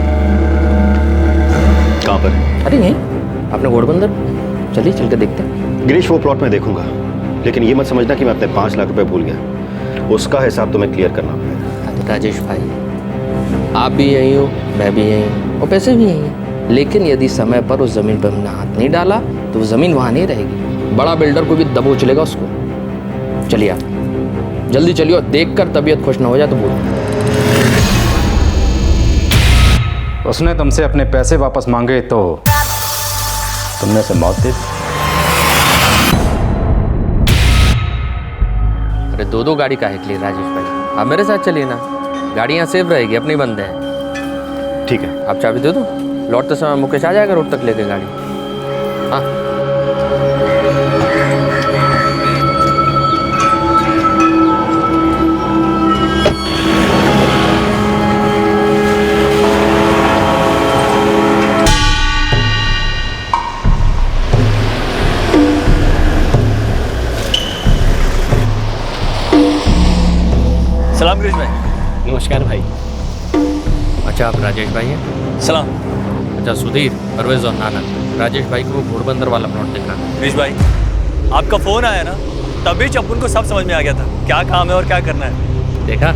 कहाँ पर? अरे यहीं अपने घोड़बंदर, चलिए चल के देखते हैं। गिरीश, वो प्लॉट में देखूंगा, लेकिन ये मत समझना कि मैं अपने 5 लाख रुपए भूल गया। उसका हिसाब तुम्हें क्लियर करना पड़ेगा। राजेश भाई, आप भी यहीं हो, मैं भी यहीं हूँ और पैसे भी यहीं हैं। लेकिन यदि समय पर उस जमीन पर हमने हाथ नहीं डाला तो वो जमीन वहां नहीं रहेगी। बड़ा बिल्डर को भी दबोच लेगा उसको। चलिए आप जल्दी चलिए, देखकर तबीयत खुश ना हो जाए तो बोलो। उसने तुमसे अपने पैसे वापस मांगे तो तुमने उसे मौत दे दी। अरे दो गाड़ी काहे के लिए राजेश भाई? आप मेरे साथ चलिए ना, गाड़ी यहाँ सेफ रहेगी, अपनी बंद है। ठीक है, आप चाबी दे दो, लौटते समय मुकेश आ जाएगा रोड तक लेके गाड़ी। हाँ सलाम गिरीश भाई। नमस्कार भाई। अच्छा, आप राजेश भाई हैं? सलाम। अच्छा, सुधीर, परवेज और नानक, राजेश भाई को घोड़बंदर वाला प्लॉट दिखा। गिरीश भाई, आपका फ़ोन आया ना, तभी चप्पन को सब समझ में आ गया था क्या काम है और क्या करना है। देखा?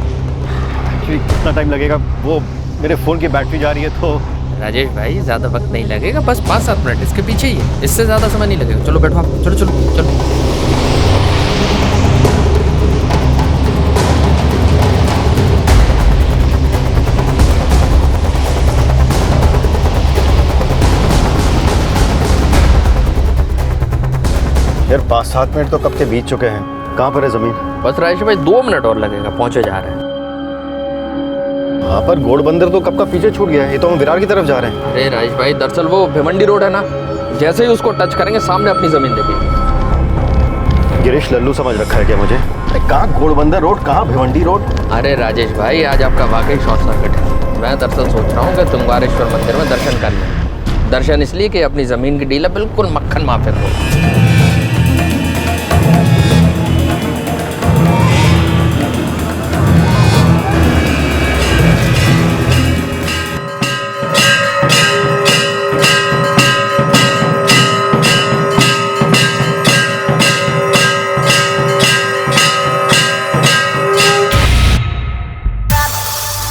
कितना टाइम लगेगा? वो मेरे फ़ोन की बैटरी जा रही है तो। राजेश भाई, ज़्यादा वक्त नहीं लगेगा, बस 5-7 मिनट, इसके पीछे ही है, इससे ज़्यादा समय नहीं लगेगा। चलो बैठो आप, चलो चलो चलो। यार 5-7 मिनट तो कब के बीत चुके हैं। कहाँ पर है जमीन? बस राजेश भाई 2 मिनट और लगेगा, पहुंचे जा रहे हैं। हाँ, पर घोड़बंदर तो कब का पीछे छूट गया है। ये तो हम विरार की तरफ जा रहे हैं। अरे राजेश भाई, दरअसल वो भिवंडी रोड है ना, जैसे ही उसको टच करेंगे सामने अपनी जमीन देखेंगे। गिरीश लल्लू समझ रखा है क्या मुझे? कहाँ घोड़बंदर रोड, कहाँ भिवंडी रोड? अरे राजेश भाई, आज आपका वाकई शॉर्ट सर्किट है। मैं दरअसल सोच रहा हूँ कि तुंगारेश्वर मंदिर में दर्शन कर लें। दर्शन इसलिए कि अपनी जमीन की डील बिल्कुल मक्खन माफिक हो।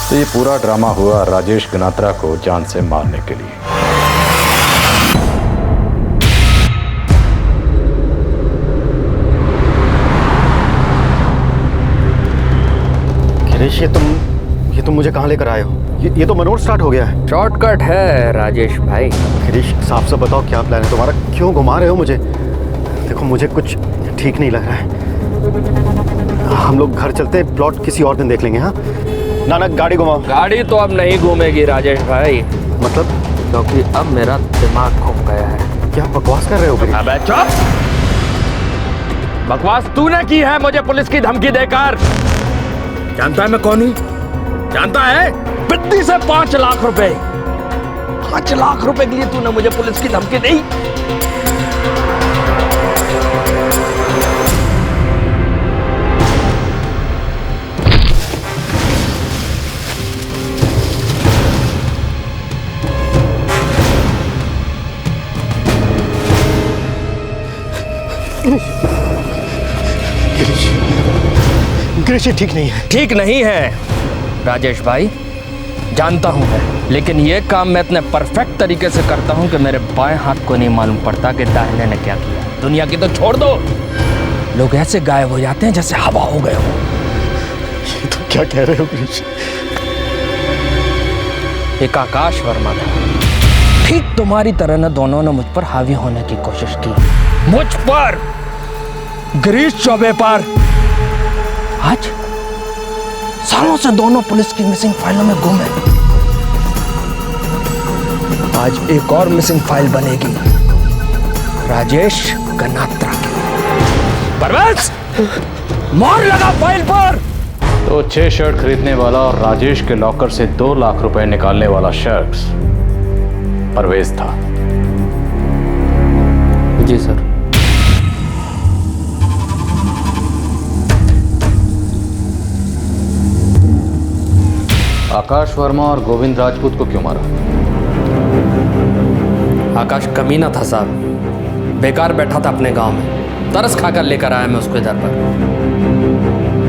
तो ये पूरा ड्रामा हुआ राजेश गनात्रा को जान से मारने के लिए। गिरीश, ये तुम मुझे कहाँ लेकर आए हो? ये तो मनोज स्टार्ट हो गया है। शॉर्टकट है राजेश भाई। गिरीश, साफ साफ बताओ क्या प्लान है तुम्हारा? क्यों घुमा रहे हो मुझे? देखो, मुझे कुछ ठीक नहीं लग रहा है। हम लोग घर चलते हैं, प्लॉट किसी और दिन देख लेंगे। हाँ नानक, गाड़ी घुमाओ। गाड़ी तो अब नहीं घूमेगी राजेश भाई। मतलब? क्योंकि अब मेरा दिमाग घूम गया है। क्या बकवास कर रहे हो गिरीश? अबे चुप! बकवास तूने की है मुझे पुलिस की धमकी देकर। जानता है मैं कौन हूँ? जानता है? बिद्दी से 5 लाख रुपए, 5 लाख रुपए के लिए तूने मुझे पुलिस की धमकी दी। गिरीश, ये ठीक नहीं है। ठीक नहीं है राजेश भाई, जानता हूं मैं, लेकिन ये काम मैं इतने परफेक्ट तरीके से करता हूं कि मेरे बाएं हाथ को नहीं मालूम पड़ता कि दाहिने ने क्या किया। दुनिया की तो छोड़ दो, लोग ऐसे गायब हो जाते हैं जैसे हवा हो गए हो। ये तो क्या कह रहे हो गिरीश? एक आकाश वर्मा था, ठीक तुम्हारी तरह न दोनों ने मुझ पर हावी होने की कोशिश की। मुझ पर, गिरीश चौबे पर। आज सालों से दोनों पुलिस की मिसिंग फाइलों में गुम है। आज एक और मिसिंग फाइल बनेगी राजेश गनात्रा की। परवेज, मार लगा फाइल पर। तो 6 शर्ट खरीदने वाला और राजेश के लॉकर से 2 लाख रुपए निकालने वाला शख्स परवेज था। जी सर। आकाश वर्मा और गोविंद राजपूत को क्यों मारा? आकाश कमीना था साहब, बेकार बैठा था अपने गांव में, तरस खाकर लेकर आया मैं उसको इधर पर।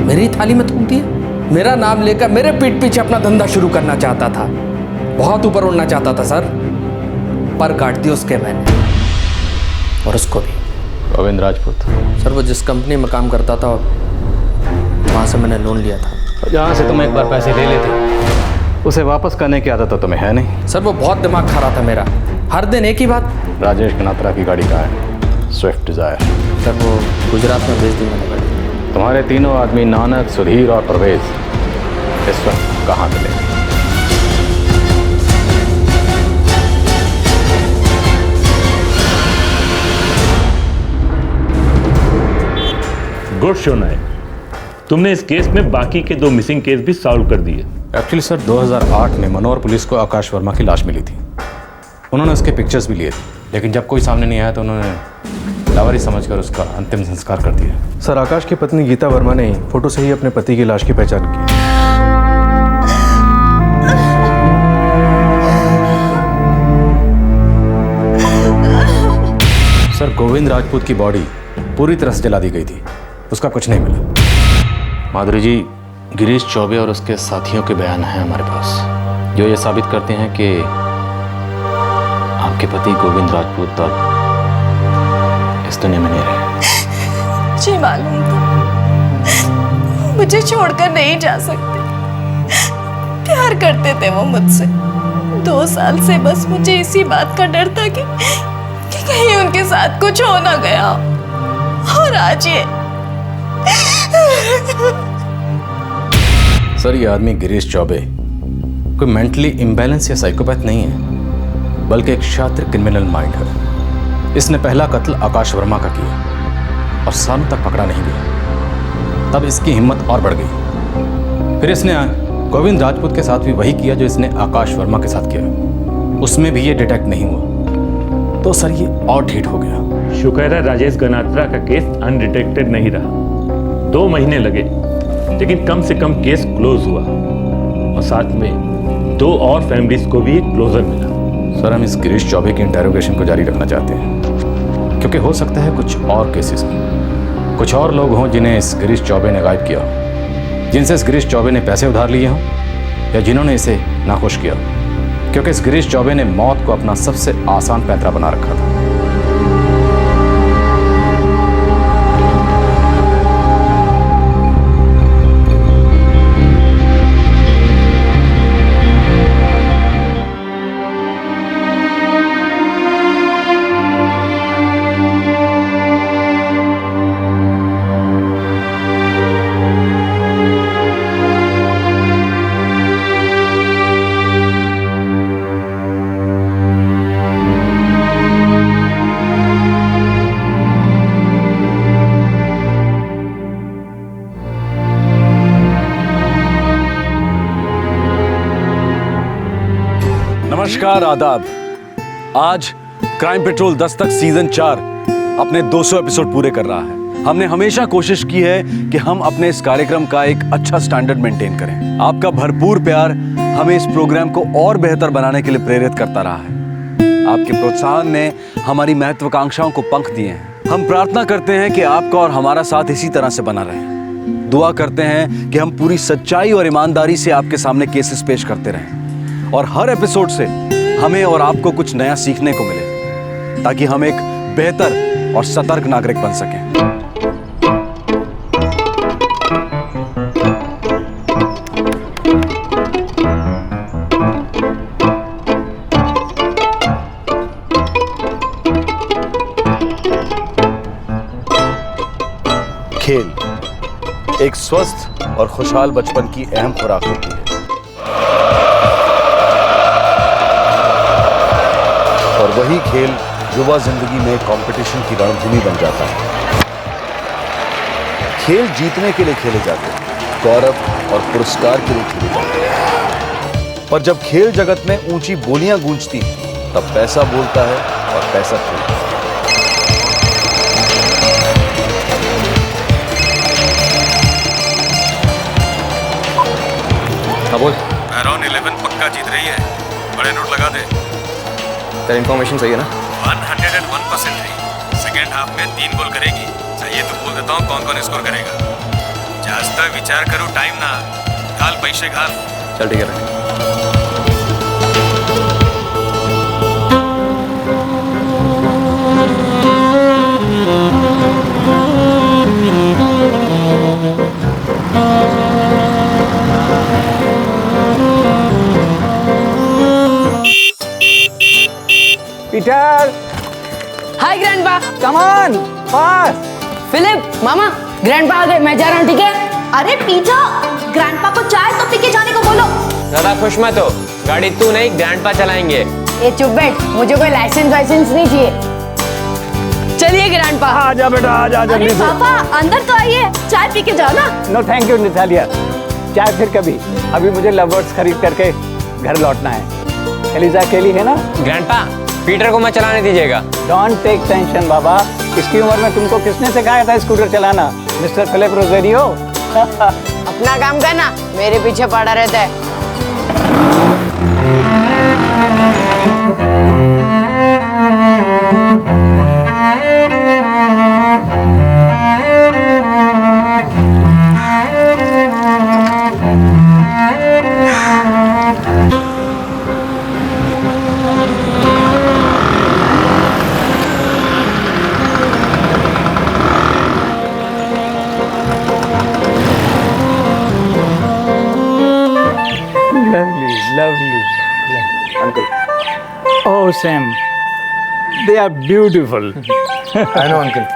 मेरी थाली में थूक दिया, मेरा नाम लेकर मेरे पीठ पीछे अपना धंधा शुरू करना चाहता था, बहुत ऊपर उड़ना चाहता था सर, पर काट दी उसके मैंने, और उसको भी। गोविंद राजपूत सर वो जिस कंपनी में काम करता था वहाँ से मैंने लोन लिया था। जहाँ से तुम एक बार पैसे ले लेते उसे वापस करने की आदत तो तुम्हें है नहीं। सर वो बहुत दिमाग खा रहा था मेरा, हर दिन एक ही बात। राजेश गनात्रा की गाड़ी कहाँ है? Swift Dzire. सर वो गुजरात में भेज दी मैंने गाड़ी। तुम्हारे तीनों आदमी नानक, सुधीर और परवेज इस वक्त कहाँ मिले? गुड शो नायक, तुमने इस केस में बाकी के 2 मिसिंग केस भी सॉल्व कर दिए। एक्चुअली सर 2008 में मनोहर पुलिस को आकाश वर्मा की लाश मिली थी। उन्होंने उसके पिक्चर्स भी लिए थे, लेकिन जब कोई सामने नहीं आया तो उन्होंने लावारिस समझकर उसका अंतिम संस्कार कर दिया। सर आकाश की पत्नी गीता वर्मा ने फोटो से ही अपने पति की लाश की पहचान की। सर गोविंद राजपूत की बॉडी पूरी तरह से जला दी गई थी, उसका कुछ नहीं मिला। माधुरी जी, गिरीश चौबे और उसके साथियों के बयान हैं हमारे पास, जो ये साबित करते हैं कि आपके पति गोविंद राजपूत अब इस दुनिया में नहीं रहे। मुझे मालूम था, मुझे छोड़कर नहीं जा सकते। प्यार करते थे वो मुझसे। 2 साल से बस मुझे इसी बात का डर था कि कहीं उनके साथ कुछ हो ना गया, और आज ये। सर ये आदमी गिरीश चौबे कोई मेंटली इम्बैलेंस या साइकोपैथ नहीं है, बल्कि एक शातिर क्रिमिनल माइंड है। इसने पहला कत्ल आकाश वर्मा का किया और सालों तक पकड़ा नहीं गया। तब इसकी हिम्मत और बढ़ गई। फिर इसने गोविंद राजपूत के साथ भी वही किया जो इसने आकाश वर्मा के साथ किया, उसमें भी ये डिटेक्ट नहीं हुआ, तो सर ये और ढीठ हो गया। शुक्र है राजेश गनात्रा का केस अनडिटेक्टेड नहीं रहा। 2 महीने लगे, लेकिन कम से कम केस क्लोज हुआ, और साथ में 2 और फैमिलीज को भी एक क्लोजर मिला। सर हम इस गिरीश चौबे की इंटेरोगेशन को जारी रखना चाहते हैं, क्योंकि हो सकता है कुछ और केसेस में कुछ और लोग हों जिन्हें इस गिरीश चौबे ने गायब किया हो, जिनसे इस गिरीश चौबे ने पैसे उधार लिए हों, या जिन्होंने इसे नाखुश किया, क्योंकि इस गिरीश चौबे ने मौत को अपना सबसे आसान पैंतरा बना रखा था। नमस्कार, आदाब। आज क्राइम पेट्रोल दस्तक सीजन 4 अपने 200 एपिसोड पूरे कर रहा है। हमने हमेशा कोशिश की है कि हम अपने इस कार्यक्रम का एक अच्छा स्टैंडर्ड मेंटेन करें। आपका भरपूर प्यार हमें इस प्रोग्राम को और बेहतर बनाने के लिए प्रेरित करता रहा है। आपके प्रोत्साहन ने हमारी महत्वाकांक्षाओं को पंख दिए हैं। हम प्रार्थना करते हैं कि आपका और हमारा साथ इसी तरह से बना रहे। दुआ करते हैं कि हम पूरी सच्चाई और ईमानदारी से आपके सामने केसेस पेश करते रहें, और हर एपिसोड से हमें और आपको कुछ नया सीखने को मिले, ताकि हम एक बेहतर और सतर्क नागरिक बन सकें। खेल एक स्वस्थ और खुशहाल बचपन की अहम खुराक होती है, और वही खेल युवा जिंदगी में कंपटीशन की रणभूमि बन जाता है। खेल जीतने के लिए खेले जाते हैं, गौरव और पुरस्कार के लिए खेले जाते हैं। पर जब खेल जगत में ऊंची बोलियां गूंजती हैं, तब पैसा बोलता है और पैसा खेलता है। हाँ बोल। अराउंड 11 पक्का जीत रही है, बड़े नोट लगा दे। तेरी इन्फॉर्मेशन सही है ना? 101% रही। सेकेंड हाफ में 3 गोल करेगी। चाहिए तो बोल देता हूँ कौन कौन स्कोर करेगा। जास्त विचार करो, टाइम ना घाल, पैसे घाल। चल ठीक है। Peter, hi grandpa. Come on, fast. Philip, mama, grandpa आ गए, मैं जा रहा हूँ, ठीक है? अरे पीटर, ग्रैंडपा को चाय तो पी के जाने को बोलो। ज्यादा खुश मत हो, गाड़ी तू नहीं ग्रैंडपा चलाएंगे। ये चुप बैठ, मुझे कोई लाइसेंस नहीं चाहिए। चलिए ग्रैंडपा। आजा बेटा, आजा अरे जल्दी से। पापा, अंदर तो आइए, चाय पी के जाओ ना। नो थैंक यू नितालिया, चाय फिर कभी। अभी मुझे लवर्स खरीद करके घर लौटना है। एलिजा अकेली है ना? ग्रैंडपा, पीटर को मत चलाने दीजिएगा। डोंट टेक टेंशन बाबा, इसकी उम्र में तुमको किसने सिखाया था स्कूटर चलाना? Mister Philip Rogerio. अपना काम करना, मेरे पीछे पड़ा रहता है। Lovely. Uncle. Oh, Sam. They are beautiful. I know, uncle.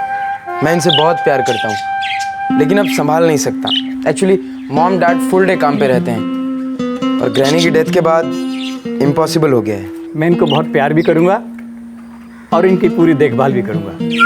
मैं इनसे बहुत प्यार करता हूँ, लेकिन अब संभाल नहीं सकता। Actually mom dad full day काम पे रहते हैं और ग्रैनी की डेथ के बाद इम्पॉसिबल हो गया है। मैं इनको बहुत प्यार भी करूँगा और इनकी पूरी देखभाल भी करूँगा।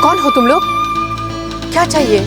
कौन हो तुम लोग? क्या चाहिए?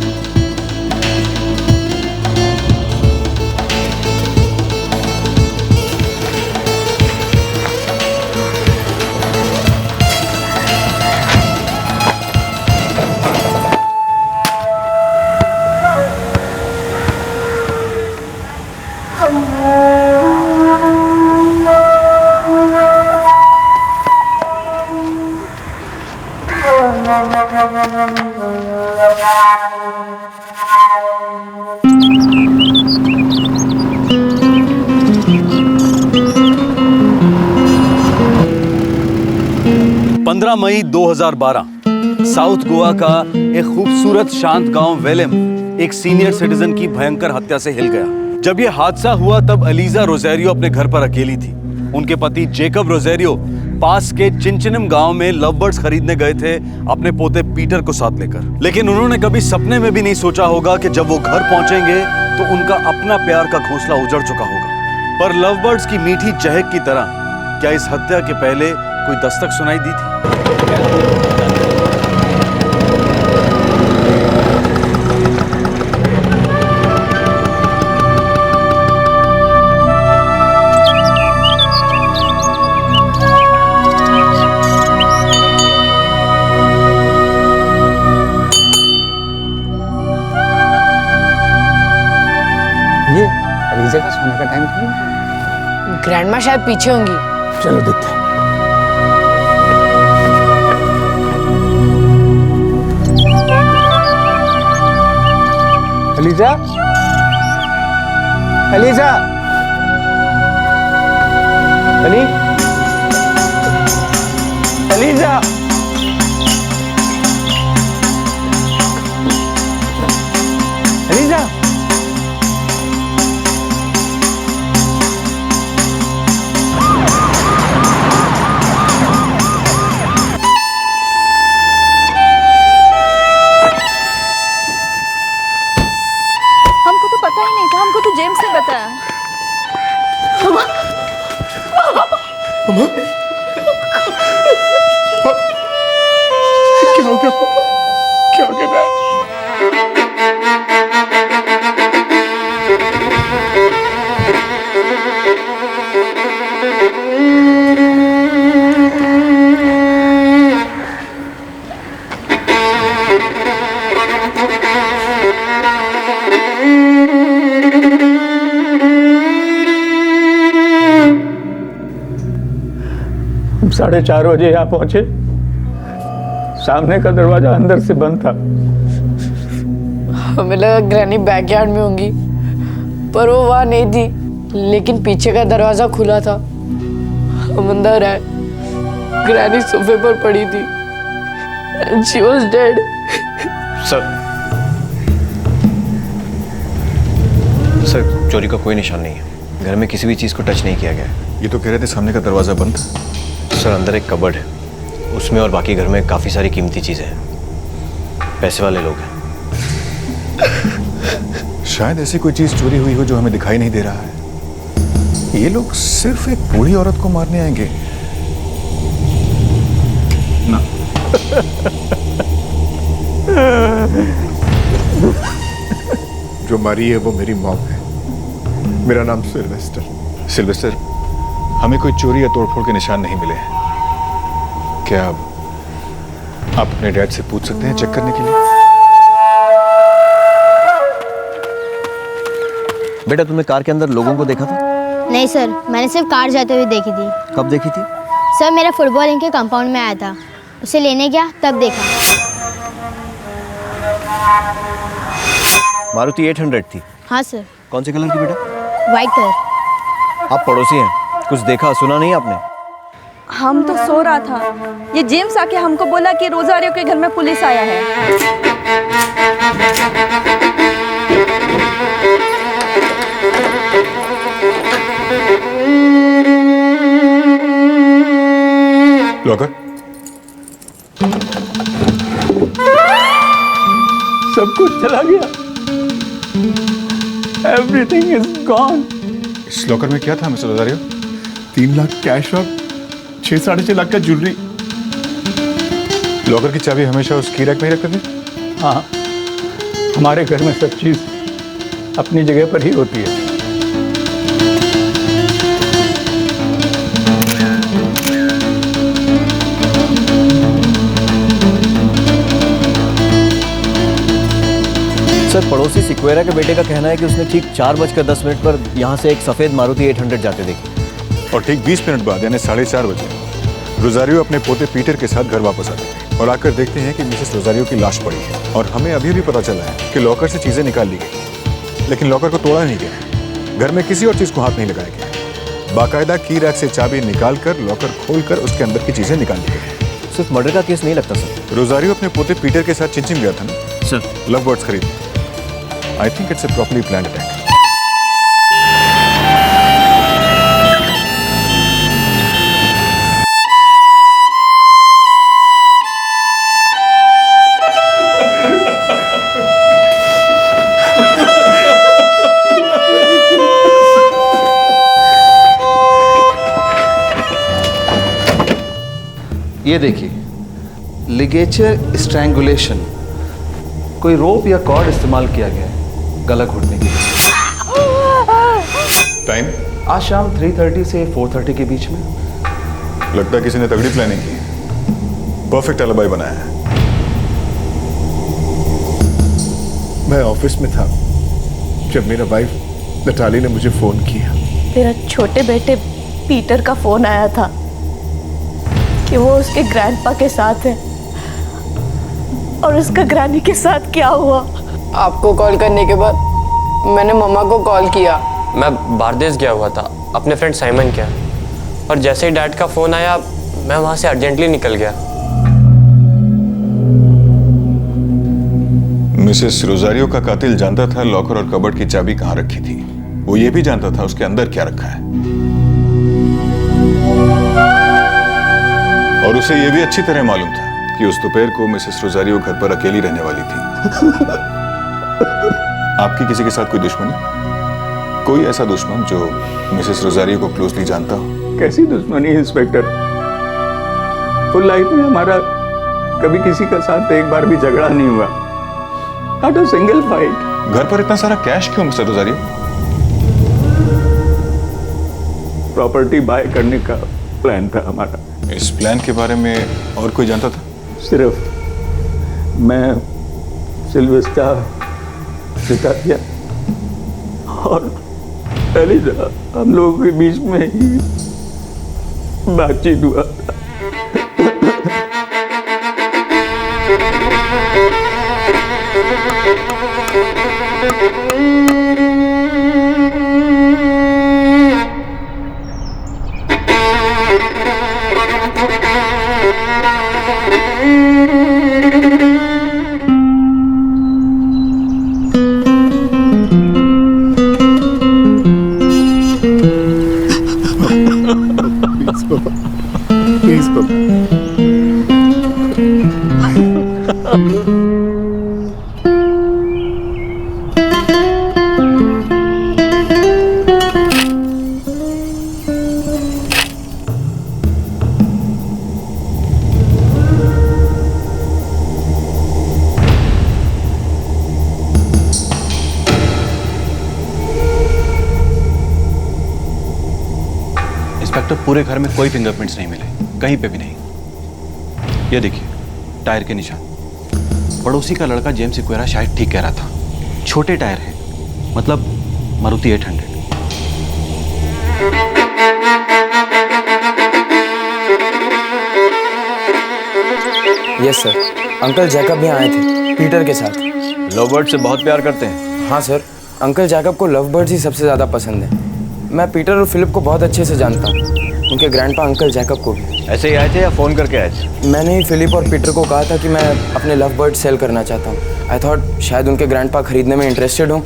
मई 2012 साउथ गोवा का एक खूबसूरत शांत गांव वेलेम एक सीनियर सिटीजन की भयंकर हत्या से हिल गया। जब यह हादसा हुआ तब एलिजा रोजेरियो अपने घर पर अकेली थी। उनके पति जेकब रोजेरियो पास के चिंचिनम गांव में लव बर्ड्स खरीदने गए थे अपने पोते पीटर को साथ लेकर। लेकिन उन्होंने कभी सपने में भी नहीं सोचा होगा कि जब वो घर पहुंचेंगे तो उनका अपना प्यार का घोंसला उजड़ चुका होगा। पर लव बर्ड्स की मीठी चहक की तरह क्या इस हत्या के पहले कोई दस्तक सुनाई दी थी? ये एलिजा का सोने का टाइम था। ग्रैंडमा शायद पीछे होंगी। चलो देखते हैं। Eliza, Eliza, Ellie, Eliza, Eliza. हमको तो पता ही नहीं था, हमको तो जेम्स ने बताया। क्या कर रहा है? हम 4:30 बजे यहाँ पहुंचे। सामने का दरवाजा अंदर से बंद था। हमें लगा ग्रैनी बैकयार्ड में होंगी, पर वो वहाँ नहीं थी। लेकिन पीछे का दरवाजा खुला था। हम अंदर आए, ग्रैनी सोफे पर पड़ी थी। And she was dead. Sir चोरी का कोई निशान नहीं है। घर में किसी भी चीज़ को टच नहीं किया गया है। ये तो कह रहे थे सामने का दरवाजा बंद। सर अंदर एक कबर्ड है, उसमें और बाकी घर में काफ़ी सारी कीमती चीज़ें हैं। पैसे वाले लोग हैं। शायद ऐसी कोई चीज चोरी हुई हो जो हमें दिखाई नहीं दे रहा है। ये लोग सिर्फ एक बूढ़ी औरत को मारने आएंगे ना। जो मारी है वो मेरी मॉम है। मेरा नाम सिल्वेस्टर। सिल्वेस्टर, हमें कोई चोरी या तोड़फोड़ के निशान नहीं मिले हैं। क्या आप अपने डैड से पूछ सकते हैं चेक करने के लिए? बेटा तुमने कार के अंदर लोगों को देखा था? नहीं सर, मैंने सिर्फ कार जाते हुए देखी थी। कब देखी थी? सर मेरा फुटबॉल इनके कंपाउंड में आया था, उसे लेने गया तब देखा। मारुति 800 थी। हाँ सर। कौन से कलर की बेटा? White colour. आप पड़ोसी हैं, कुछ देखा सुना नहीं आपने? हम तो सो रहा था, ये जेम्स आके हमको बोला कि रोजारियो के घर में पुलिस आया है। लॉकर? सब कुछ चला गया। Everything is gone. इस लॉकर में क्या था मिस्टर रोजारियो? 3 लाख कैश और 6-6.5 लाख का ज्वेलरी। लॉकर की चाबी हमेशा उस की रैक में ही रखते थे? हाँ, हमारे घर में सब चीज अपनी जगह पर ही होती है। सर पड़ोसी सिक्वेरा के बेटे का कहना है कि उसने ठीक 4:10 पर यहाँ से एक सफ़ेद मारुति 800 जाते देखी। और ठीक 20 मिनट बाद यानी 4:30 बजे रोजारियो अपने पोते पीटर के साथ घर वापस आते हैं और आकर देखते हैं कि मिसेस रोजारियो की लाश पड़ी है। और हमें अभी भी पता चला है कि लॉकर से चीज़ें निकाल ली गई, लेकिन लॉकर को तोड़ा नहीं गया। घर में किसी और चीज़ को हाथ नहीं लगाया गया। बाकायदा की रैक से चाबी निकाल कर लॉकर खोल कर उसके अंदर की चीज़ें निकाल ली गई। सिर्फ मर्डर का केस नहीं लगता सर। रोजारियो अपने पोते पीटर के साथ चिंचिन गया था ना सर, लव बर्ड्स खरीदने। I think it's a properly planned attack. ये देखिए, लिगेचर स्ट्रैंगुलेशन, कोई रोप या कॉर्ड इस्तेमाल किया गया है गला घोटने के लिए। टाइम? आज शाम 3:30 से 4:30 के बीच में। लगता है किसी ने तगड़ी प्लानिंग की, परफेक्ट एलिबाई बनाया है। मैं ऑफिस में था जब मेरा वाइफ नटाली ने मुझे फोन किया। तेरा छोटे बेटे पीटर का फोन आया था कि वो उसके ग्रैंडपा के साथ है और उसका ग्रैनी के साथ क्या हुआ। आपको कॉल करने के बाद मैंने मम्मा को कॉल किया। मैं बारदेस गया हुआ था अपने फ्रेंड साइमन के, और जैसे ही डैड का फ़ोन आया मैं वहाँ से अर्जेंटली निकल गया। मिसेस रोजारियो का कातिल जानता था लॉकर और कबर्ड की चाबी कहाँ रखी थी। वो ये भी जानता था उसके अंदर क्या रखा है, और उसे ये भी अच्छी तरह मालूम था कि उस दोपहर को मिसेस रोजारियो घर पर अकेली रहने वाली थी। आपकी किसी के साथ कोई दुश्मनी? कोई ऐसा दुश्मन जो मिसेस रोजारियो को क्लोजली जानता हो? कैसी दुश्मनी इंस्पेक्टर? फुल लाइफ में हमारा कभी किसी के साथ एक बार भी झगड़ा नहीं हुआ, नॉट अ सिंगल फाइट। घर पर इतना सारा कैश क्यों मिस्टर रोजारियो? प्रॉपर्टी बाय करने का प्लान था हमारा। इस प्लान के बारे में और कोई जानता था? सिर्फ मैं, सिल्वेस्टा, सितारिया और एलिजा, हम लोगों के बीच में ही बातचीत हुआ था। प्लीज पापा। इंस्पेक्टर, पूरे घर में कोई फिंगरप्रिंट्स नहीं मिले, कहीं पे भी नहीं। ये देखिए, टायर के निशान। पड़ोसी का लड़का जेम्स इक्वेरा शायद ठीक कह रहा था, छोटे टायर हैं, मतलब Maruti 800। Yes sir, uncle Jacob भी आए थे पीटर के साथ। लव बर्ड से बहुत प्यार करते हैं? हाँ सर, अंकल जैकब को लव बर्ड्स ही सबसे ज़्यादा पसंद है। मैं पीटर और फिलिप को बहुत अच्छे से जानता हूँ, उनके ग्रैंडपा अंकल जैकब को भी। ऐसे ही आए थे या फ़ोन करके आए थे? मैंने ही फिलिप और पीटर को कहा था कि मैं अपने लव बर्ड सेल करना चाहता हूँ। आई थॉट शायद उनके ग्रैंडपा खरीदने में इंटरेस्टेड हों।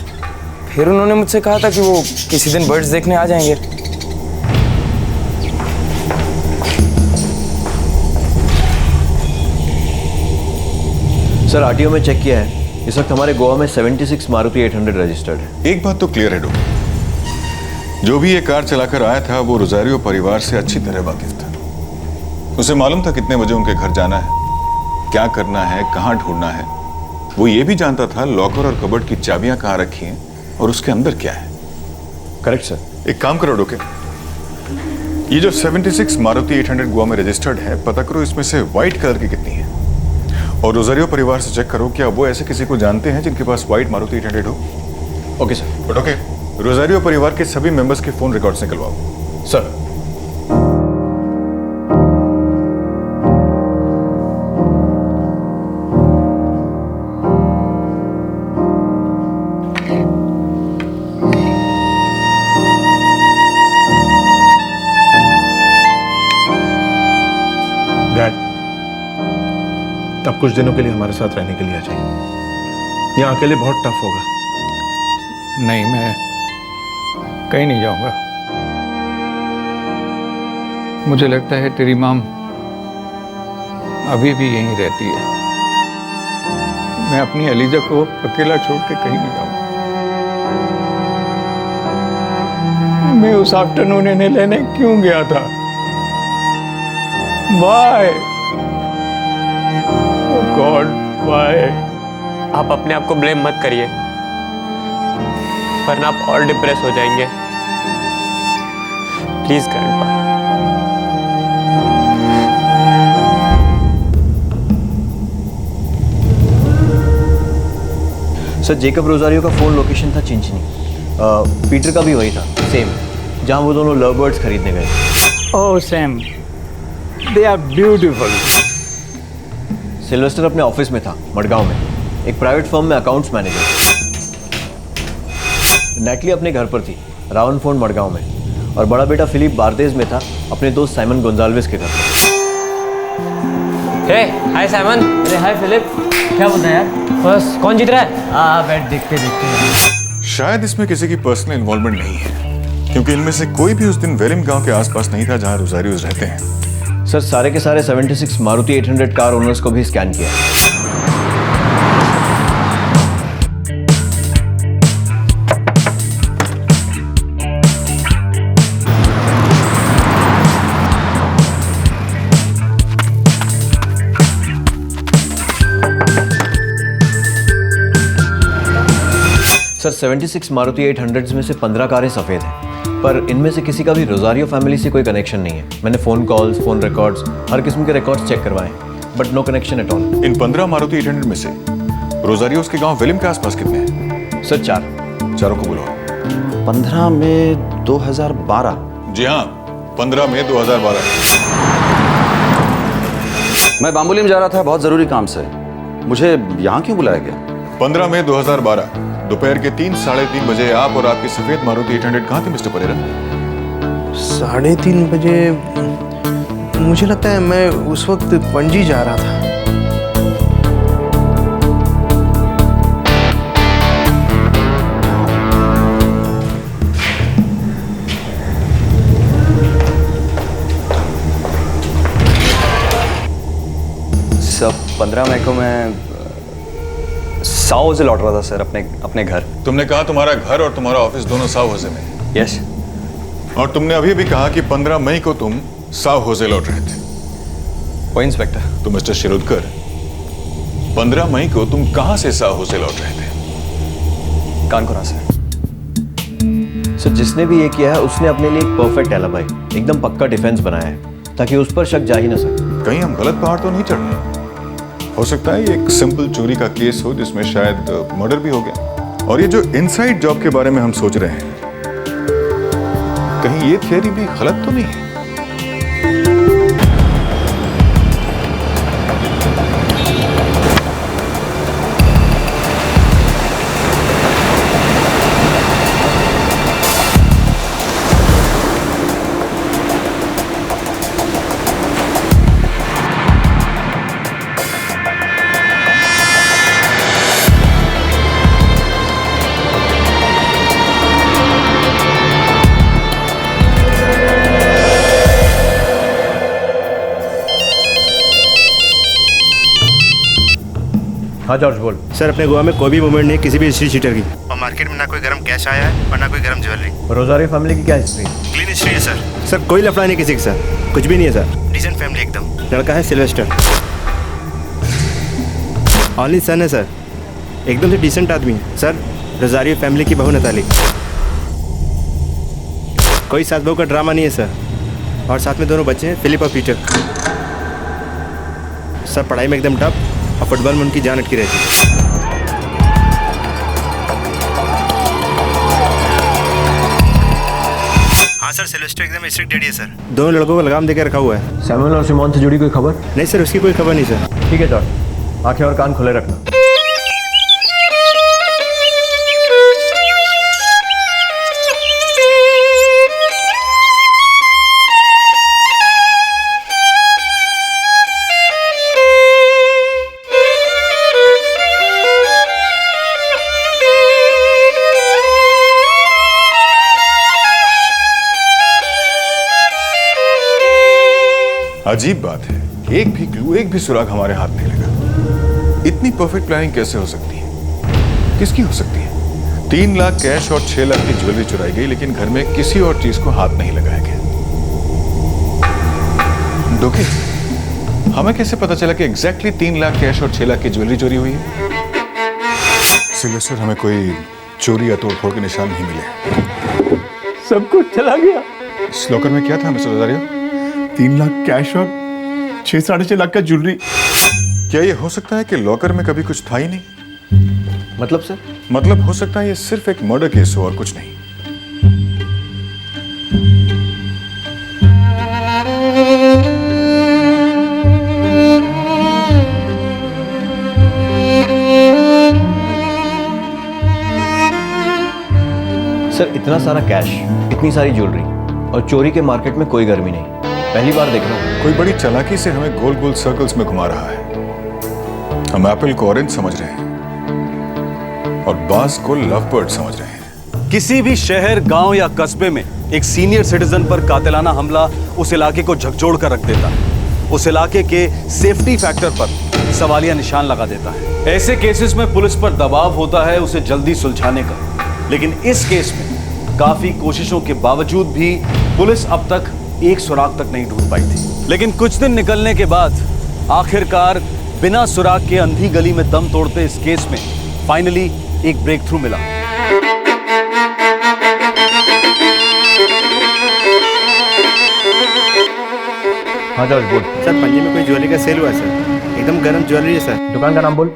फिर उन्होंने मुझसे कहा था कि वो किसी दिन बर्ड्स देखने आ जाएंगे। सर, आरटीओ में चेक किया है, इस वक्त हमारे गोवा में 76 मारुति 800 रजिस्टर्ड है। एक बात तो क्लियर है डॉक्टर, जो भी ये कार चलाकर आया था वो रोजारियो परिवार से अच्छी तरह वाकिफ था। उसे मालूम था कितने बजे उनके घर जाना है, क्या करना है, कहाँ ढूंढना है। वो ये भी जानता था लॉकर और कबर्ड की चाबियां कहाँ रखी हैं और उसके अंदर क्या है। Correct sir. एक काम करो डोके, ये जो 76 मारुति 800 गोवा में रजिस्टर्ड है, पता करो इसमें से व्हाइट कलर की कितनी है, और रोजारियो परिवार से चेक करो क्या वो ऐसे किसी को जानते हैं जिनके पास व्हाइट मारुति 800 हो। Okay sir. But okay, Rosario परिवार के सभी मेंबर्स के फोन रिकॉर्ड्स निकलवाओ। सर। डैड, अब कुछ दिनों के लिए हमारे साथ रहने के लिए आ जाइए। यहाँ अकेले बहुत टफ होगा। नहीं, मैं कहीं नहीं जाऊंगा। मुझे लगता है तेरी माम अभी भी यहीं रहती है। मैं अपनी एलिजा को अकेला छोड़ के कहीं नहीं जाऊंगा। मैं उस आफ्टरनून इन्हें लेने क्यों गया था? Why? Oh God, why? आप अपने आप को ब्लेम मत करिए, वरना आप और डिप्रेस हो जाएंगे। Please grandpa. Sir, Jacob Rosario का फोन लोकेशन था चिंचनी। पीटर का भी वही था, सेम, जहां वो दोनों लव बर्ड्स खरीदने गए। Oh Sam, they are beautiful. Sylvester अपने ऑफिस में था मडगांव में, एक प्राइवेट फर्म में अकाउंट्स मैनेजर। नैटली अपने घर पर थी, रावन फोन मडगांव में, और बड़ा बेटा फिलिप बारदेज में था अपने दोस्त साइमन गोंजाल्वेस के घर पर। हे, हाय साइमन। अरे हाय फिलिप, क्या बोल रहा है यार? बस, कौन जीत रहा है? बैठ देखते देखते। शायद इसमें किसी की पर्सनल इन्वॉल्वमेंट नहीं है, क्योंकि इनमें से कोई भी उस दिन वेलिम गांव के आसपास नहीं था जहां रोजारियोस रहते हैं। सर, सारे के सारे 76 मारुति 800 कार ओनर्स को भी स्कैन किया। सर 76 मारुति 800s में से 15 कारें सफ़ेद हैं, पर इनमें से किसी का भी रोजारियो फैमिली से कोई कनेक्शन नहीं है। मैंने फ़ोन कॉल्स, फ़ोन रिकॉर्ड्स, हर किस्म के रिकॉर्ड्स चेक करवाए, but no connection at all. इन 15 मारुति 800 में से रोजारियोस के गांव विलियम के आसपास कितने हैं? सर 4। चारों को बुलाओ। 15 मई 2012। जी हाँ, 15 मई 2012। मैं बाम्बोली में जा रहा था बहुत ज़रूरी काम से। मुझे यहाँ क्यों बुलाया गया? 15 मई 2012 दोपहर के 3, साढ़े 3 बजे आप और आपकी सफेद मारुति 800 कहाँ थे मिस्टर परेरा? 3:30 बजे मुझे लगता है मैं उस वक्त पणजी जा रहा था। सब 15 मई को मैं साओ से लौट रहा था सर, अपने घर। तुमने कहा तुम्हारा घर और तुम्हारा ऑफिस दोनों साओ होजे में? यस। और तुमने अभी भी कहा कि 15 मई को तुम साओ होजे लौट रहे थे। वो इंस्पेक्टर। तो मिस्टर शिरोडकर, 15 मई को तुम कहां से साओ होजे लौट रहे थे? कानपुरा से। सर जिसने भी ये किया है उसने अपने लिए एक परफेक्ट एलिबाई, एकदम पक्का डिफेंस बनाया है ताकि उस पर शक जा ही ना सके। कहीं हम गलत पहाड़ तो नहीं चढ़ रहे? हो सकता है ये एक सिंपल चोरी का केस हो जिसमें शायद मर्डर भी हो गया। और ये जो इनसाइड जॉब के बारे में हम सोच रहे हैं, कहीं ये थियरी भी गलत तो नहीं है? हाँ जॉर्ज बोल। सर अपने गोवा में कोई भी मूवमेंट नहीं है किसी भी हिस्ट्री शीटर की, और मार्केट में ना कोई गर्म कैश आया है और ना कोई गर्म ज्वेलरी। रोजारियो फैमिली की क्या हिस्ट्री? क्लीन हिस्ट्री है सर। सर कोई लफड़ा नहीं किसी के साथ, कुछ भी नहीं है सर। डिसेंट फैमिली एकदम। लड़का है सिल्वेस्टर, ऑनली सन है सर, एकदम से डिसेंट आदमी है सर। रोजारियो फैमिली की बहू नताली। कोई सास बहू का ड्रामा नहीं है सर, और साथ में दोनों बच्चे हैं फिलिप और पीटर। सब पढ़ाई में एकदम टफ और फुटबॉल में उनकी जान अटकी रहती है। हाँ सर, सिल्वेस्टर एकदम स्ट्रिक्ट डैडी है सर। दोनों लड़कों को लगाम देकर रखा हुआ है। सैमुअल और सिमोन से जुड़ी कोई खबर? नहीं सर, उसकी कोई खबर नहीं सर। ठीक है जॉर्ज, आंखें और कान खुले रखना। अजीब बात है, एक भी क्लू, एक भी सुराग हमारे हाथ नहीं लगा। इतनी परफेक्ट प्लानिंग कैसे हो सकती है? किसकी हो सकती है? 3 लाख कैश और 6 लाख की ज्वेलरी चुराई गई, लेकिन घर में किसी और चीज को हाथ नहीं लगाया गया। डोके, हमें कैसे पता चला कि एग्जैक्टली 3 लाख कैश और 6 लाख की ज्वेलरी चोरी हुई है? सिल्वेस्टर, हमें कोई चोरी या तोड़फोड़ के निशान नहीं मिले। सब कुछ चला गया। इस लॉकर में क्या था मिस्टर रोजारियो? 3 लाख कैश और 6 साढ़े 6 लाख का ज्वेलरी। क्या ये हो सकता है कि लॉकर में कभी कुछ था ही नहीं? मतलब सर? मतलब हो सकता है ये सिर्फ एक मर्डर केस हो और कुछ नहीं। सर इतना सारा कैश, इतनी सारी ज्वेलरी और चोरी के मार्केट में कोई गर्मी नहीं, पहली बार देख रहा हूं। कोई बड़ी चालाकी से हमें गोल गोल सर्कल्स में घुमा रहा है। हम एप्पल को ऑरेंज समझ रहे हैं और बास को लव बर्ड समझ रहे हैं। किसी भी शहर, गांव या कस्बे में एक सीनियर सिटीजन पर कातिलाना हमला उस इलाके को झकझोर कर रख देता है, उस इलाके के सेफ्टी फैक्टर पर सवालिया निशान लगा देता है। ऐसे केसेस में पुलिस पर दबाव होता है उसे जल्दी सुलझाने का, लेकिन इस केस में काफी कोशिशों के बावजूद भी पुलिस अब तक एक सुराग तक नहीं ढूंढ पाई थी। लेकिन कुछ दिन निकलने के बाद आखिरकार बिना सुराग के अंधी गली में दम तोड़ते इस केस में फाइनली एक ब्रेक थ्रू मिला। हाँ जॉर्ज बोल। सर पंजे में कोई ज्वेलरी का सेल हुआ है सर, एकदम गर्म ज्वेलरी है सर। दुकान का नाम बोल।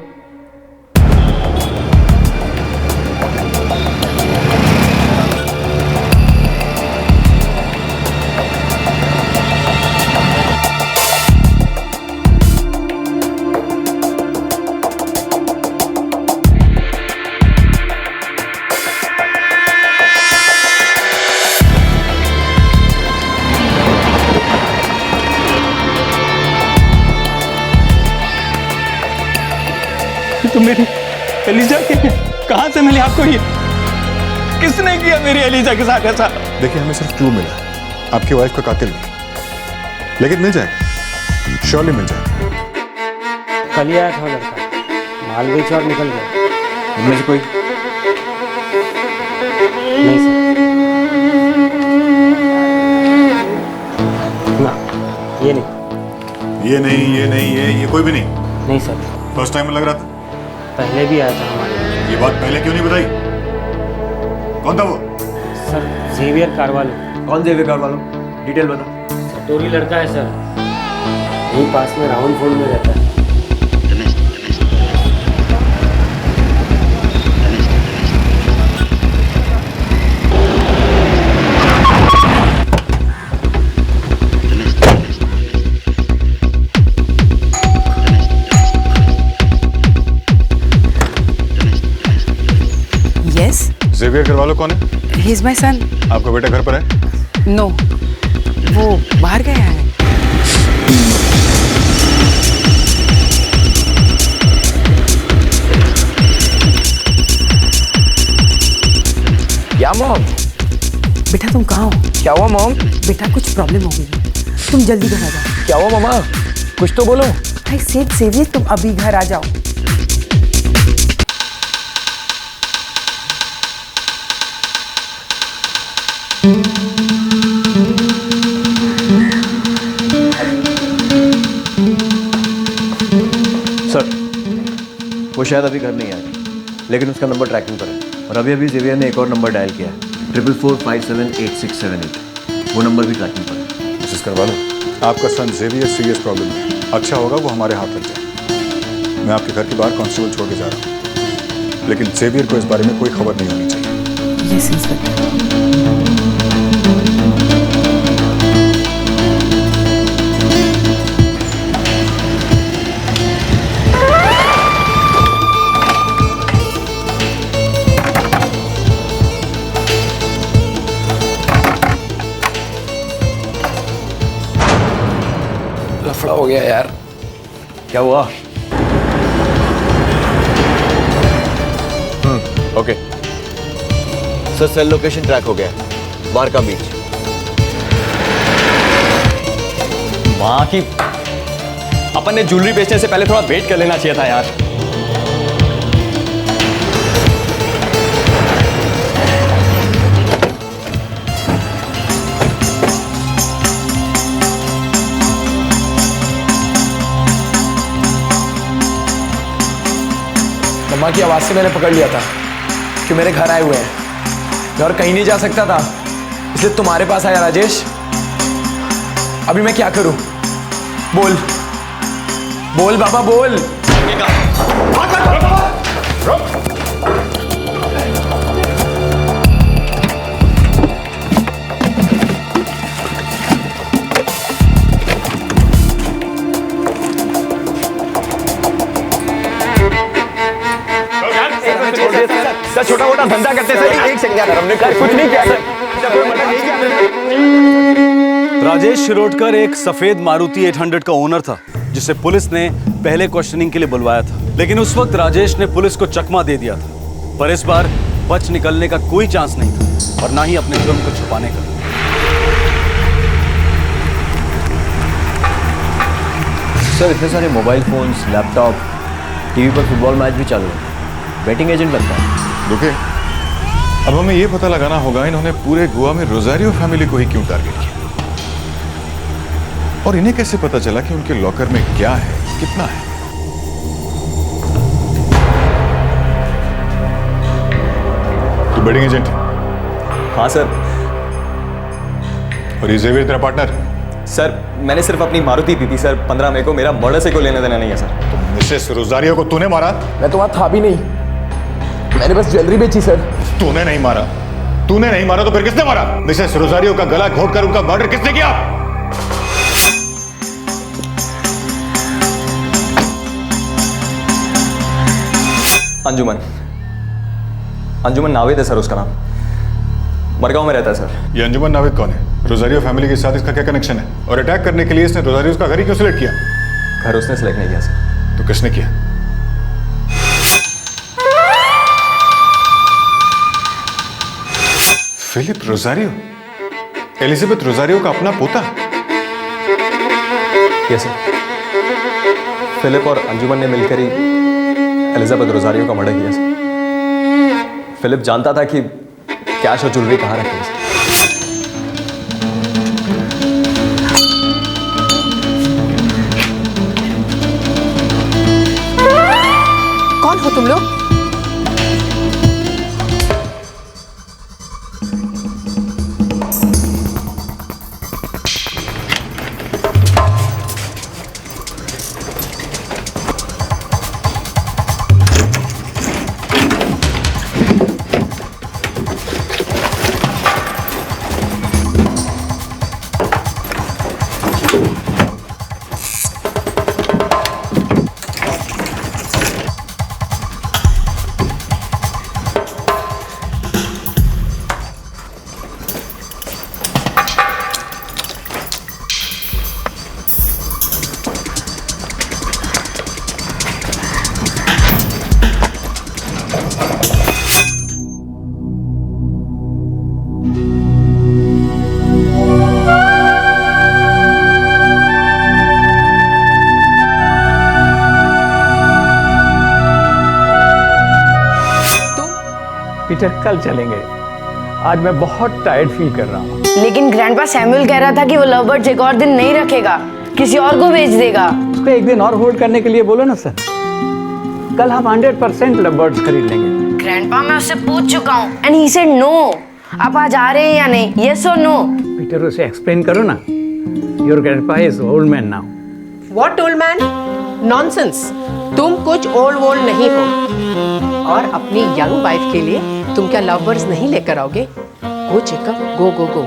तो मेरी एलिजा के कहाँ से मिली आपको ये? किसने किया मेरी एलिजा के साथ ऐसा? देखिए हमें सिर्फ क्लू मिला, आपकी वाइफ का कातिल नहीं, लेकिन मिल जाएगा, श्योरली मिल जाएगा। कल ही आया था लड़का, माल बेच और निकल गया। इनमें से कोई? नहीं सर, ना ये नहीं, ये कोई भी नहीं। नहीं सर। फर्स्ट टाइम लग रहा था। पहले भी आया था हमारे। ये बात पहले क्यों नहीं बताई? कौन था वो? Sir Xavier Carvalho. कौन जेवियर कारवालो? डिटेल बता। सटोरी लड़का है सर, यहीं पास में राउंड फोन में रहता है। जेवियर करवालो कौन है? He is my son. आपका बेटा घर पर है? नो, वो बाहर गया है। क्या मॉम? बेटा तुम कहाँ हो? क्या हुआ मॉम? बेटा कुछ प्रॉब्लम हो गई, तुम जल्दी घर आ जाओ। क्या हुआ मामा? कुछ तो बोलो। आई सेड सेवियर तुम अभी घर आ जाओ। सर वो शायद अभी घर नहीं आया, लेकिन उसका नंबर ट्रैकिंग पर है और अभी अभी जेवियर ने एक और नंबर डायल किया है 44457867 वो नंबर भी ट्रैकिंग पर है। मिसेस करवालो, आपका सन जेवियर सीरियस प्रॉब्लम है, अच्छा होगा वो हमारे हाथ लग जाए। मैं आपके घर के बाहर कांस्टेबल छोड़ के जा रहा हूँ, लेकिन जेवियर को इस बारे में कोई खबर नहीं होनी चाहिए। Yes inspector. लफड़ा हो गया यार। क्या हुआ? Okay sir, cell location track हो गया, वारका बीच। माँ की, अपन ने ज्वेलरी बेचने से पहले थोड़ा वेट कर लेना चाहिए था यार। मम्मा की आवाज से मैंने पकड़ लिया था कि मेरे घर आए हुए हैं, मैं और कहीं नहीं जा सकता था, इसलिए तुम्हारे पास आया राजेश। अभी मैं क्या करूं? बोल बोल बाबा बोल। सर छोटा मोटा धंधा करते सर, एक सेकंड यार, हमने कुछ नहीं किया सर। राजेश शिरोडकर एक सफेद मारुति 800 का ओनर था, जिसे पुलिस ने पहले क्वेश्चनिंग के लिए बुलवाया था, लेकिन उस वक्त राजेश ने पुलिस को चकमा दे दिया था। पर इस बार बच निकलने का कोई चांस नहीं था और ना ही अपने जुर्म को छुपाने का। सर इतने सारे मोबाइल फोन्स, लैपटॉप, टीवी पर फुटबॉल मैच भी चालू है, बेटिंग एजेंट लगता है। रुके, अब हमें यह पता लगाना होगा इन्होंने पूरे गोवा में रोजारियो फैमिली को ही क्यों टारगेट किया, और इन्हें कैसे पता चला कि उनके लॉकर में क्या है, कितना है। तू बेटिंग एजेंट है? हाँ सर। और ये जेवियर तेरा पार्टनर? सर मैंने सिर्फ अपनी मारुति पी थी सर। 15 मई को मेरा मर्डर से कोई लेना देना नहीं है सर। तो मिसेस रोजारियो को तूने मारा? मैं तो वहां था भी नहीं, मैंने बस ज्वेलरी बेची सर। तूने नहीं मारा? तूने नहीं मारा तो फिर किसने मारा? मिसेस रोजारियो का गला घोंटकर उनका मर्डर किसने किया? अंजुमन, अंजुमन नावेद है सर उसका नाम, मरगांव में रहता है सर। ये अंजुमन नावेद कौन है? रोजारियो फैमिली के साथ इसका क्या कनेक्शन है? और अटैक करने के लिए इसने रोजारियो का घर ही क्यों सिलेक्ट किया? घर उसने सिलेक्ट नहीं किया सर। तो किसने किया? फिलिप रोजारियो, एलिजाबेथ रोजारियो का अपना पोता? Yes sir. फिलिप और अंजुमन ने मिलकर ही एलिजाबेथ रोजारियो का मर्डर किया सर। फिलिप जानता था कि कैश और ज्वेलरी कहाँ रखी है सर। कौन हो तुम लोग? पीटर कल चलेंगे, आज मैं बहुत टायर्ड फील कर रहा हूँ। लेकिन ग्रैंडपा सैमुअल कह रहा था कि वो लव बर्ड्स एक और दिन नहीं रखेगा, किसी और को बेच देगा। उसको एक दिन और होल्ड करने के लिए बोलो ना सर। कल हम 100% लव बर्ड्स खरीद लेंगे। ग्रैंडपा मैं उससे पूछ चुका हूँ एंड ही सेड नो। आप आज आ रहे हैं या नहीं? यस और नो? पीटर उसे एक्सप्लेन करो ना। Your grandpa is old man now. What old man? Nonsense. तुम कुछ ओल्ड वोल्ड नहीं हो। और अपनी यंग वाइफ के लिए तुम क्या लव बर्ड्स नहीं लेकर आओगे? गो चेकअप, गो गो गो।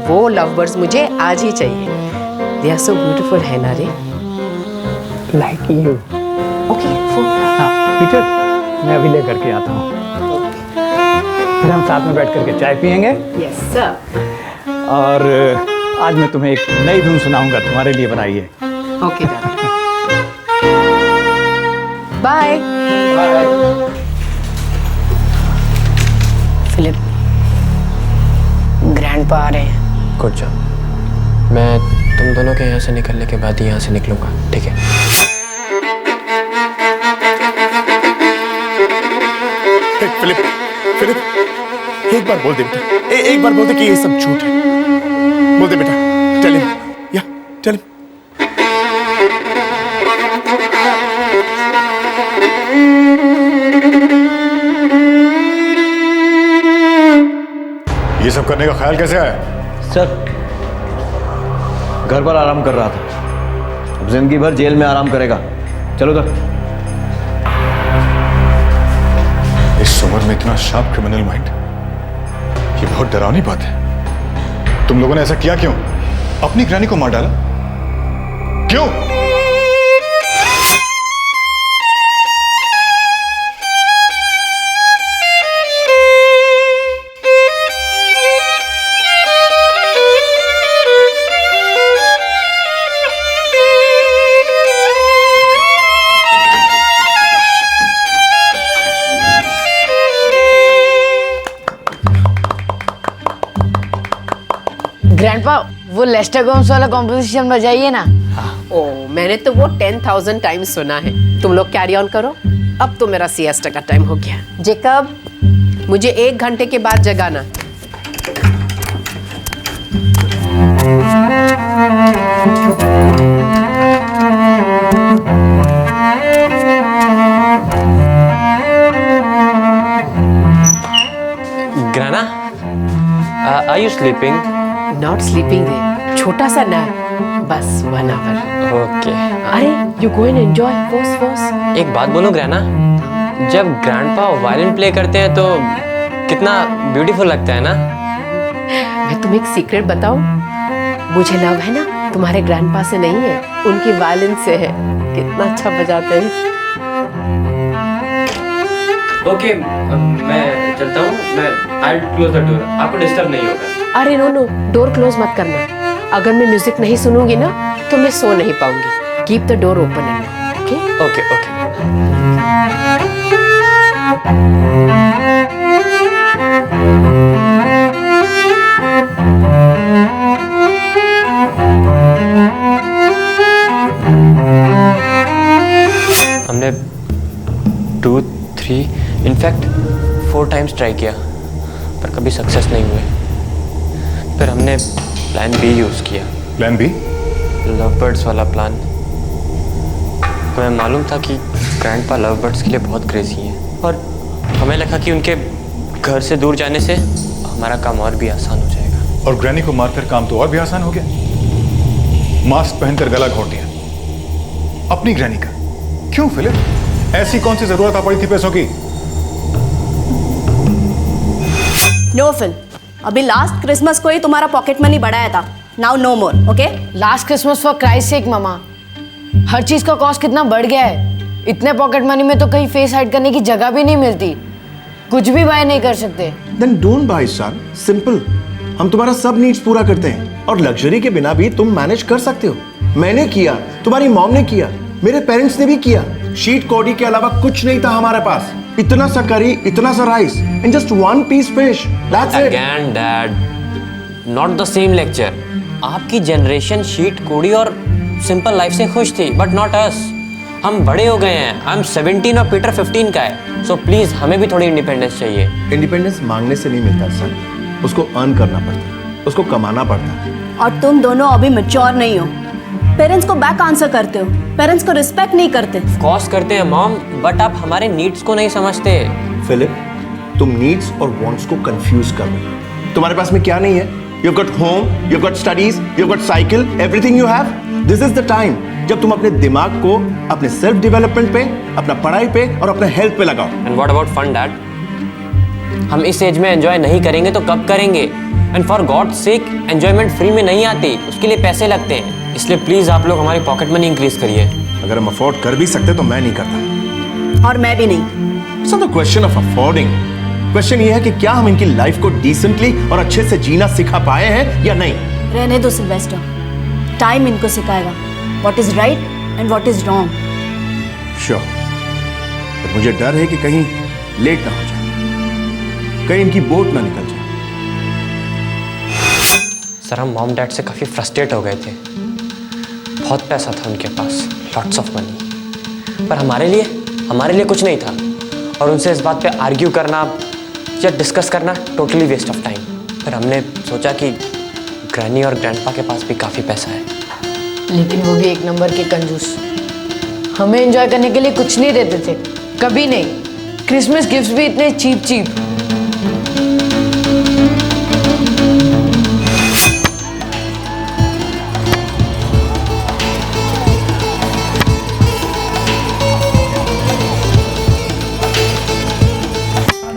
वो लव बर्ड्स मुझे आज ही चाहिए। दे आर सो ब्यूटीफुल है ना रे? Like you. ओके हाँ पीटर, मैं अभी लेकर के आता हूँ। फिर हम साथ में बैठ करके चाय पियेंगे। Yes sir. और आज मैं तुम्हें एक नई धुन सुनाऊंगा, तुम्हारे लिए बनाई है। Okay bye. फिलिप, ग्रैंडपा आ रहे हैं। Good job. मैं तुम दोनों के यहाँ से निकलने के बाद ही यहाँ से निकलूंगा, ठीक है? फिलिप, फिलिप, एक बार बोल दे बेटा, एक बार बोल दे कि ये सब झूठ है। बोल दे बेटा, टेल हिम, या टेल हिम। ये सब करने का ख्याल कैसे आया? सर, घर पर आराम कर रहा था, अब जिंदगी भर जेल में आराम करेगा। चलो उधर। इस उम्र में इतना शार्प क्रिमिनल माइंड, ये बहुत डरावनी बात है। तुम लोगों ने ऐसा किया क्यों? अपनी ग्रैनी को मार डाला क्यों? ग्रैंडपा, वो लेस्टर गोम्स वाला कॉम्पोजिशन बजाइए ना। ओ, मैंने तो वो 10,000 टाइम्स सुना है। तुम लोग कैरी ऑन करो, अब तो मेरा सिएस्टा का टाइम हो गया। जेकब, मुझे 1 घंटे के बाद जगाना। ग्राना, are you sleeping? Not sleeping रे, छोटा सा नैप। बस 1 आवर। ओके। अरे you go and enjoy first. एक बात बोलूं ग्रैना, जब ग्रैंडपा वायलिन प्ले करते हैं तो कितना ब्यूटीफुल लगता है ना। मैं तुम्हें एक सीक्रेट बताऊं, मुझे लव है ना तुम्हारे ग्रैंडपा से नहीं है, उनकी वायलिन से है। कितना अच्छा बजाते हैं। ओके, मैं चलता हूँ। मैं आई क्लोज द डोर, आपको डिस्टर्ब नहीं होगा। अरे नो, डोर क्लोज मत करना। अगर मैं म्यूजिक नहीं सुनूंगी ना तो मैं सो नहीं पाऊंगी। Keep the door open and okay. Okay. हमने 2, 3 इनफैक्ट 4 टाइम्स ट्राई किया पर कभी सक्सेस नहीं हुए। फिर हमने प्लान बी यूज़ किया। Plan B? लव बर्ड्स वाला प्लान। हमें मालूम था कि ग्रैंडपा लव बर्ड्स के लिए बहुत क्रेजी हैं और हमें लगा कि उनके घर से दूर जाने से हमारा काम और भी आसान हो जाएगा। और ग्रैनी को मारकर काम तो और भी आसान हो गया। मास्क पहनकर गला घोट दिया अपनी ग्रैनी का। क्यों फिलिप, ऐसी कौन सी जरूरत आ पड़ी थी पैसों की? नो फिल, अभी लास्ट क्रिसमस को ही तुम्हारा पॉकेट मनी बढ़ाया था। Now no more, okay? Last Christmas for Christ sake mama, हर चीज का कॉस्ट कितना बढ़ गया है। इतने पॉकेट मनी में तो कहीं फेस हाइड करने की जगह भी नहीं मिलती। कुछ भी बाय नहीं कर सकते। Then don't buy son, simple। हम तुम्हारा सब नीड्स पूरा करते हैं और लग्जरी के बिना भी तुम मैनेज कर सकते हो। मैंने किया, तुम्हारी मॉम ने किया, मेरे पेरेंट्स ने भी किया। शीट कॉडी के अलावा कुछ नहीं था हमारे पास। इतना सा करी, इतना सा rice and just 1 piece fish, that's it। Again dad, not the same lecture। आपकी जनरेशन शीट कोड़ी और सिंपल लाइफ से खुश थी, बट नॉट अस। हम बड़े हो गए हैं। आई एम 17 और पीटर 15 का है। सो प्लीज हमें भी थोड़ी इंडिपेंडेंस चाहिए। इंडिपेंडेंस मांगने से नहीं मिलता सर, उसको अर्न करना पड़ता है, उसको कमाना पड़ता है। और तुम दोनों अभी मैच्योर नहीं हो। पेरेंट्स को बैक आंसर करते हो, पेरेंट्स को रिस्पेक्ट नहीं करते। कॉस करते हैं मॉम, बट आप हमारे नीड्स को नहीं समझते। फिलिप, तुम नीड्स और वांट्स को कंफ्यूज कर रहे हो। तुम्हारे पास में क्या नहीं है? You've got home, you've got studies, you've got cycle, everything you have। This is the time जब तुम अपने दिमाग को अपने सेल्फ डेवलपमेंट पे, अपना पढ़ाई पे और अपने हेल्थ पे लगाओ। And what about fun dad? हम इस एज में एंजॉय नहीं करेंगे तो कब करेंगे? And for God sake, enjoyment free में नहीं आती, उसके लिए पैसे लगते हैं। इसलिए प्लीज आप लोग हमारी पॉकेट मनी इंक्रीज करिए। अगर हम अफोर्ड कर भी सकते तो मैं नहीं करता। और मैं भी नहीं। It's not the question of affording। Question ये है कि क्या हम इनकी लाइफ को डिसेंटली और अच्छे से जीना सिखा पाए हैं या नहीं। रहने दो सिल्वेस्टर, टाइम इनको सिखाएगा what is right and what is wrong. Sure, पर मुझे डर है कि कहीं लेट ना हो जाए, कहीं इनकी बोट ना निकल जाए। सर, हम मॉम डैड से काफ़ी फ्रस्ट्रेट हो गए थे। बहुत पैसा था उनके पास, लॉट्स ऑफ मनी, पर हमारे लिए कुछ नहीं था। और उनसे इस बात पे आर्ग्यू करना या डिस्कस करना टोटली वेस्ट ऑफ टाइम। फिर हमने सोचा कि ग्रैनी और ग्रैंडपा के पास भी काफ़ी पैसा है, लेकिन वो भी एक नंबर के कंजूस। हमें एंजॉय करने के लिए कुछ नहीं देते थे, कभी नहीं। क्रिसमस गिफ्ट्स भी इतने चीप।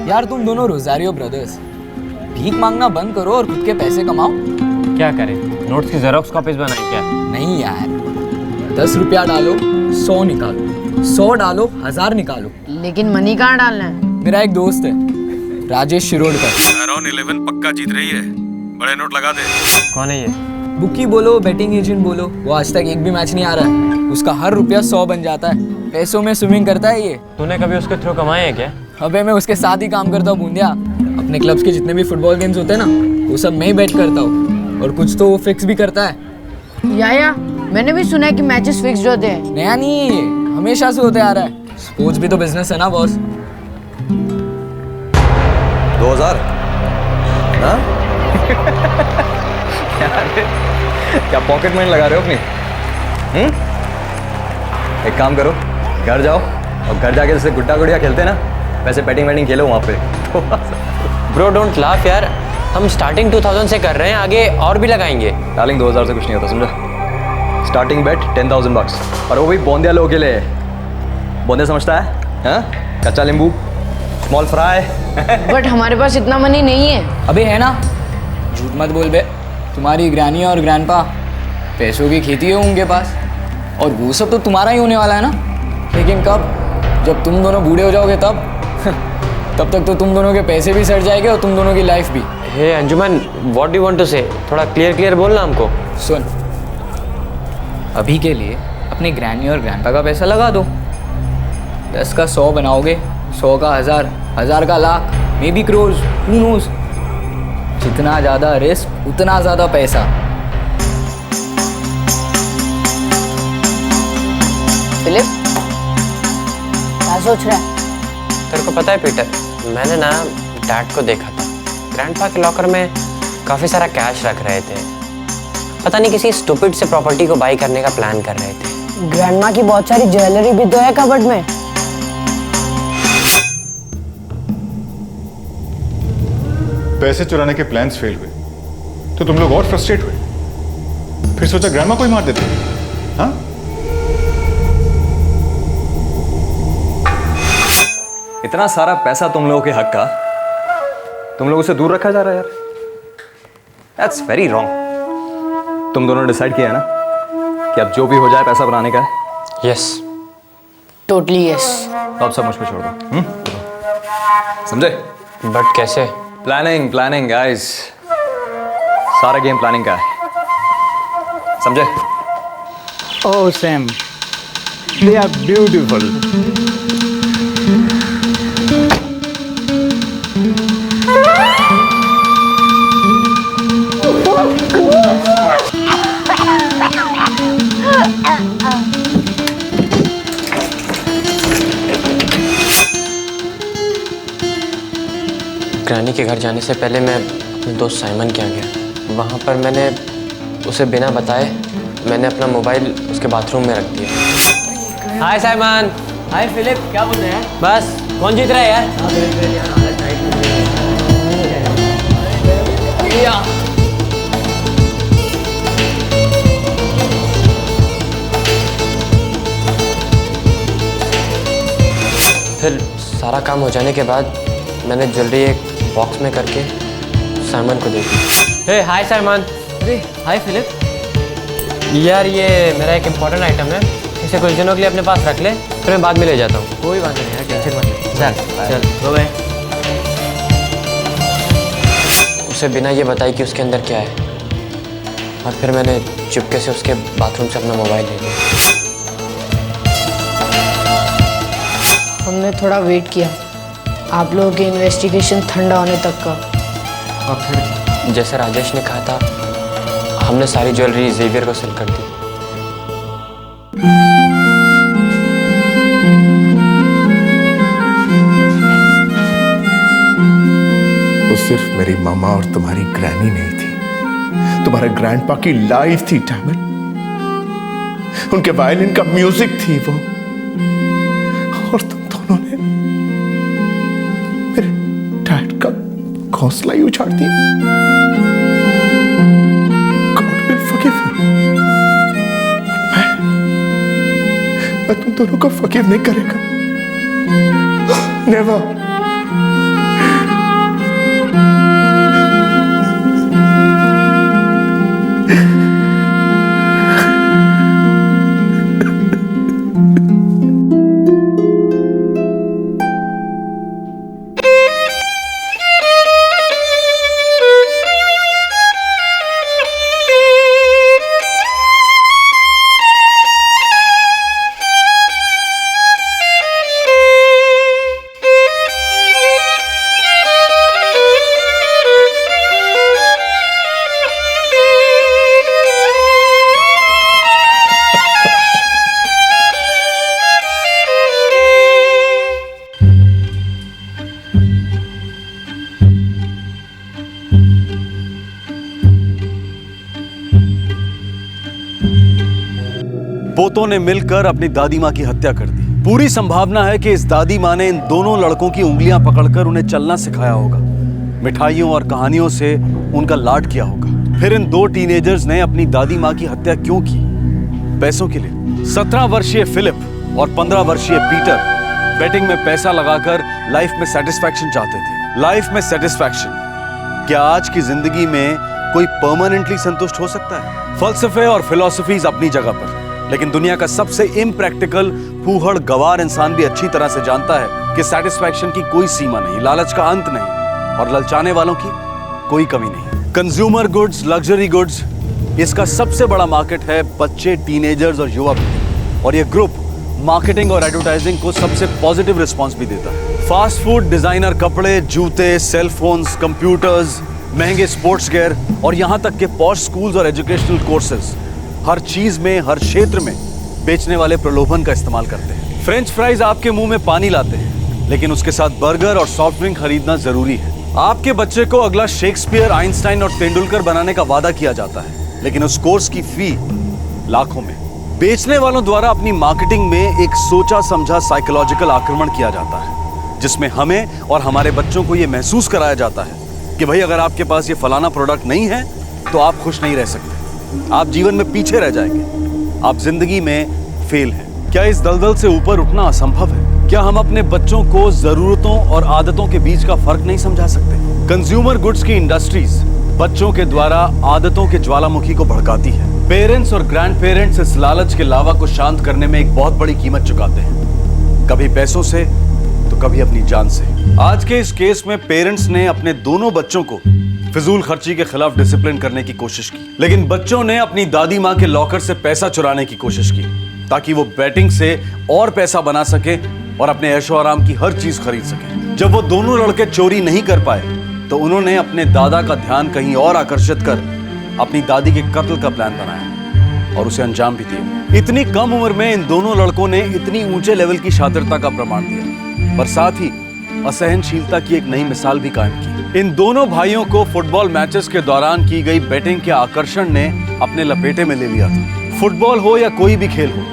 यार तुम दोनों रोजारियो ब्रदर्स, भीख मांगना बंद करो और खुद के पैसे कमाओ। क्या करें, नोट्स की जेरोक्स कॉपीज बनाए क्या? नहीं यार, 10 रुपया डालो 100 निकालो, 100 डालो 1000 निकालो। लेकिन मनी कहाँ डालना है? मेरा एक दोस्त है राजेश शिरोडकर। अराउंड 11 पक्का जीत रही है, बड़े नोट लगा दे। कौन है ये? बुकी बोलो, बैटिंग एजेंट बोलो, वो आज तक एक भी मैच नहीं आ रहा है। उसका हर रुपया 100 बन जाता है। पैसों में स्विमिंग करता है ये। तूने कभी उसके थ्रू कमाए हैं क्या? अबे मैं उसके साथ ही काम करता हूँ बूंदिया। अपने क्लब्स के जितने भी फुटबॉल गेम्स होते हैं ना, वो सब मैं ही बैट करता हूँ और कुछ तो वो फिक्स भी करता है। या मैंने भी सुना है कि मैचेस फिक्स्ड होते हैं। नया नहीं है ये, हमेशा से होते आ रहा है। स्पोर्ट्स भी तो बिजनेस है ना बॉस। 2000 ना? क्या पॉकेट मनी लगा रहे हो अपनी? एक काम करो, घर जाओ और घर जाके जैसे गुड्डा गुड़िया खेलते हैं ना, वैसे बैटिंग वैटिंग खेलो वहाँ पे। ब्रो डोंट लाफ यार, हम स्टार्टिंग 2000 से कर रहे हैं, आगे और भी लगाएंगे। डार्लिंग 2000 से कुछ नहीं होता, समझा? स्टार्टिंग बेट 10,000 bucks और वो भी बोंदिया लोगों के लिए। बोंदिया समझता है? हाँ? कच्चा नींबू, स्मॉल फ्राई। बट हमारे पास इतना मनी नहीं है। अबे है ना, झूठ मत बोल बे। तुम्हारी ग्रैनी और ग्रैंडपा पैसों की खेती है उनके पास, और वो सब तो तुम्हारा ही होने वाला है ना। लेकिन कब? जब तुम दोनों बूढ़े हो जाओगे तब तब तक तो तुम दोनों के पैसे भी सड़ जाएंगे और तुम दोनों की लाइफ भी। Hey Anjuman, what do you want to say? थोड़ा क्लियर बोलना हमको। सुन, अभी के लिए अपने ग्रैनी और ग्रैंडपा का पैसा लगा दो। 10 का 100 बनाओगे, 100 का 1000, 1000 का lakh, may be crores, who knows. जितना ज़्यादा रिस्क उतना ज़्यादा पैसा। फिलिप, क्या सोच रहा है? तेरे को पता है पीटर, मैंने ना डैड को देखा था, ग्रैंडपा के लॉकर में काफ़ी सारा कैश रख रहे थे। पता नहीं किसी स्टूपिड से प्रॉपर्टी को बाई करने का प्लान कर रहे थे। ग्रैंडमा की बहुत सारी ज्वेलरी भी तो है कबर्ड में। पैसे चुराने के प्लान्स फेल हुए तो तुम लोग और फ्रस्ट्रेट हुए, फिर सोचा ग्रैंडमा को ही मार देते। हाँ? इतना सारा पैसा तुम लोगों के हक का तुम लोगों से दूर रखा जा रहा है यार। That's very wrong. तुम दोनों डिसाइड किया है ना कि अब जो भी हो जाए पैसा बनाने का है? Yes, totally yes. तो अब सब मुझ पे छोड़ दो, समझे? बट कैसे? प्लानिंग गाइस, सारा गेम प्लानिंग का है, समझे? Oh Sam, they are beautiful. Granny के घर जाने से पहले मैं अपने दोस्त साइमन के यहाँ गया। वहाँ पर मैंने उसे बिना बताए मैंने अपना मोबाइल उसके बाथरूम में रख दिया। हाय साइमन। हाय फिलिप, क्या बोल रहे हैं? बस कौन जीत रहा है यार? फिर सारा काम हो जाने के बाद मैंने ज्वेलरी एक बॉक्स में करके साइमन को दे दी। हे हाय साइमन। अरे हाय फिलिप। यार ये मेरा एक इम्पोर्टेंट आइटम है, इसे कुछ दिनों के लिए अपने पास रख ले, फिर मैं बाद में ले जाता हूँ। कोई बात नहीं यार, टेंशन मत ले। चल बाय। उसे बिना ये बताए कि उसके अंदर क्या है, और फिर मैंने चुपके से उसके बाथरूम से अपना मोबाइल ले लिया। हमने थोड़ा वेट किया आप लोगों की इन्वेस्टिगेशन ठंडा होने तक का, और फिर जैसे राजेश ने कहा था, हमने सारी ज्वेलरी जेवियर को सेल कर दी। वो सिर्फ मेरी मामा और तुम्हारी ग्रैनी नहीं थी, तुम्हारे ग्रैंडपा की लाइफ थी डैम इट। उनके वायलिन का म्यूजिक थी वो, और तुम दोनों ने मेरे डैड का हौसला ही उछाड़ दिया। God will forgive you. मैं तुम दोनों को forgive नहीं करेगा। Never. पोतों ने मिलकर अपनी दादी माँ की हत्या कर दी। पूरी संभावना है कि इस दादी माँ ने इन दोनों लड़कों की उंगलियां पकड़कर उन्हें चलना सिखाया होगा, मिठाइयों और कहानियों से उनका लाड किया होगा। फिर इन दो टीनेजर्स ने अपनी दादी माँ की हत्या क्यों की, पैसों के लिए। 17 वर्षीय फिलिप और 15 वर्षीय पीटर बेटिंग में पैसा लगाकर लाइफ में सेटिस्फैक्शन चाहते थे। लाइफ में सेटिस्फैक्शन, क्या आज की जिंदगी में कोई परमानेंटली संतुष्ट हो सकता है? फलसफे और फिलॉसफीज अपनी जगह पर, लेकिन दुनिया का सबसे इम्प्रैक्टिकल फूहड़ गवार इंसान भी अच्छी तरह से जानता है कि सेटिस्फैक्शन की कोई सीमा नहीं, लालच का अंत नहीं और ललचाने वालों की कोई कमी नहीं। कंज्यूमर गुड्स, लग्जरी गुड्स, इसका सबसे बड़ा मार्केट है बच्चे, टीनेजर्स और युवा पीढ़ी। और ये ग्रुप मार्केटिंग और एडवर्टाइजिंग को सबसे पॉजिटिव रिस्पांस भी देता है। फास्ट फूड, डिजाइनर कपड़े, जूते, सेल फोन्स, कंप्यूटर्स, महंगे स्पोर्ट्स गियर और यहां तक के पॉश स्कूल्स और एजुकेशनल कोर्सेज, हर चीज में, हर क्षेत्र में बेचने वाले प्रलोभन का इस्तेमाल करते हैं। फ्रेंच फ्राइज आपके मुंह में पानी लाते हैं, लेकिन उसके साथ बर्गर और सॉफ्ट ड्रिंक खरीदना जरूरी है। आपके बच्चे को अगला शेक्सपियर, आइंस्टाइन और तेंदुलकर बनाने का वादा किया जाता है, लेकिन उस कोर्स की फी लाखों में। बेचने वालों द्वारा अपनी मार्केटिंग में एक सोचा समझा साइकोलॉजिकल आक्रमण किया जाता है, जिसमें हमें और हमारे बच्चों को यह महसूस कराया जाता है कि भाई अगर आपके पास ये फलाना प्रोडक्ट नहीं है तो आप खुश नहीं रह सकते, आप जीवन में पीछे रह जाएंगे, आप जिंदगी में फेल हैं। क्या इस दलदल से ऊपर उठना असंभव है? क्या हम अपने बच्चों को जरूरतों और आदतों के बीच का फर्क नहीं समझा सकते? कंज्यूमर गुड्स की इंडस्ट्रीज बच्चों के द्वारा आदतों के ज्वालामुखी को भड़काती है। पेरेंट्स और ग्रैंड पेरेंट्स इस लालच के लावा को शांत करने में एक बहुत बड़ी कीमत चुकाते हैं, कभी पैसों से तो कभी अपनी जान से। आज के इस केस में पेरेंट्स ने अपने दोनों बच्चों को फिजूल खर्ची के खिलाफ डिसिप्लिन करने की कोशिश की, लेकिन बच्चों ने अपनी दादी माँ के लॉकर से पैसा चुराने की कोशिश की ताकि वो बैटिंग से और पैसा बना सके और अपने ऐशो आराम की हर चीज खरीद सके। जब वो दोनों लड़के चोरी नहीं कर पाए तो उन्होंने अपने दादा का ध्यान कहीं और आकर्षित कर अपनी दादी के कत्ल का प्लान बनाया और उसे अंजाम भी दिया। इतनी कम उम्र में इन दोनों लड़कों ने इतनी ऊंचे लेवल की शातिरता का प्रमाण दिया, पर साथ ही असहनशीलता की एक नई मिसाल भी कायम की। इन दोनों भाइयों को फुटबॉल मैचेस के दौरान की गई बैटिंग के आकर्षण ने अपने लपेटे में ले लिया था। फुटबॉल हो या कोई भी खेल हो,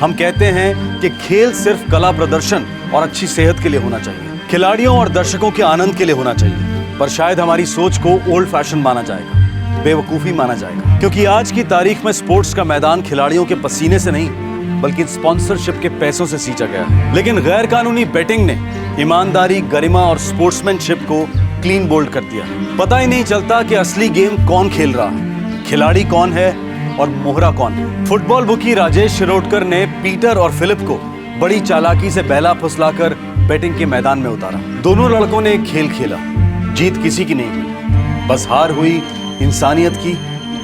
हम कहते हैं कि खेल सिर्फ कला प्रदर्शन और अच्छी सेहत के लिए होना चाहिए, खिलाड़ियों और दर्शकों के आनंद के लिए होना चाहिए। पर शायद हमारी सोच को ओल्ड फैशन माना जाएगा, बेवकूफी माना जाएगा, क्योंकि आज की तारीख में स्पोर्ट्स का मैदान खिलाड़ियों के पसीने से नहीं बल्कि स्पॉन्सरशिप के पैसों से सींचा गया है। लेकिन गैर कानूनी बेटिंग ने ईमानदारी, गरिमा और स्पोर्ट्समैनशिप को क्लीन बोल्ड कर दिया। पता ही नहीं चलता कि असली गेम कौन खेल रहा है, खिलाड़ी कौन है और मोहरा कौन है। फुटबॉल बुकी राजेश शिरोडकर ने पीटर और फिलिप को बड़ी चालाकी से बहला फुसलाकर बैटिंग के मैदान में उतारा। दोनों लड़कों ने एक खेल खेला, जीत किसी की नहीं हुई, बस हार हुई इंसानियत की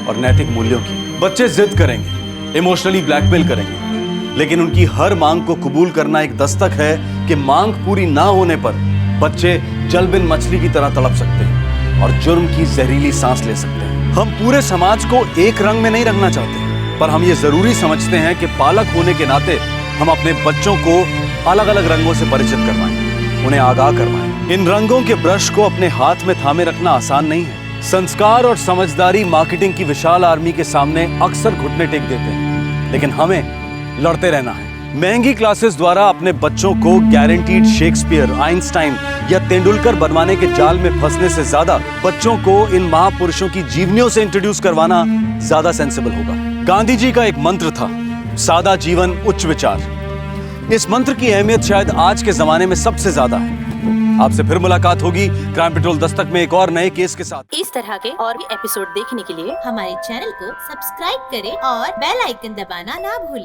और नैतिक मूल्यों की। बच्चे जिद करेंगे, इमोशनली ब्लैकमेल करेंगे, लेकिन उनकी हर मांग को कबूल करना एक दस्तक है कि मांग पूरी ना होने पर बच्चे जल बिन मछली की तरह तड़प सकते हैं और जुर्म की जहरीली सांस ले सकते हैं। हम पूरे समाज को एक रंग में नहीं रंगना चाहते, पर हम ये जरूरी समझते हैं कि पालक होने के नाते हम अपने बच्चों को अलग अलग रंगों से परिचित करवाएं, उन्हें आगाह करवाएं। इन रंगों के ब्रश को अपने हाथ में थामे रखना आसान नहीं है। संस्कार और समझदारी मार्केटिंग की विशाल आर्मी के सामने अक्सर घुटने टेक देते हैं, लेकिन हमें लड़ते रहना है। महंगी क्लासेस द्वारा अपने बच्चों को गारंटीड शेक्सपियर, आइंस्टाइन या तेंदुलकर बनवाने के जाल में फंसने से ज्यादा बच्चों को इन महापुरुषों की जीवनियों से इंट्रोड्यूस करवाना ज्यादा सेंसिबल होगा। गांधी जी का एक मंत्र था, सादा जीवन उच्च विचार। इस मंत्र की अहमियत शायद आज के जमाने में सबसे ज्यादा है। आपसे फिर मुलाकात होगी क्राइम पेट्रोल दस्तक में एक और नए केस के साथ। इस तरह के और भी एपिसोड देखने के लिए हमारे चैनल को सब्सक्राइब करें और बेल आइकन दबाना ना भूलें।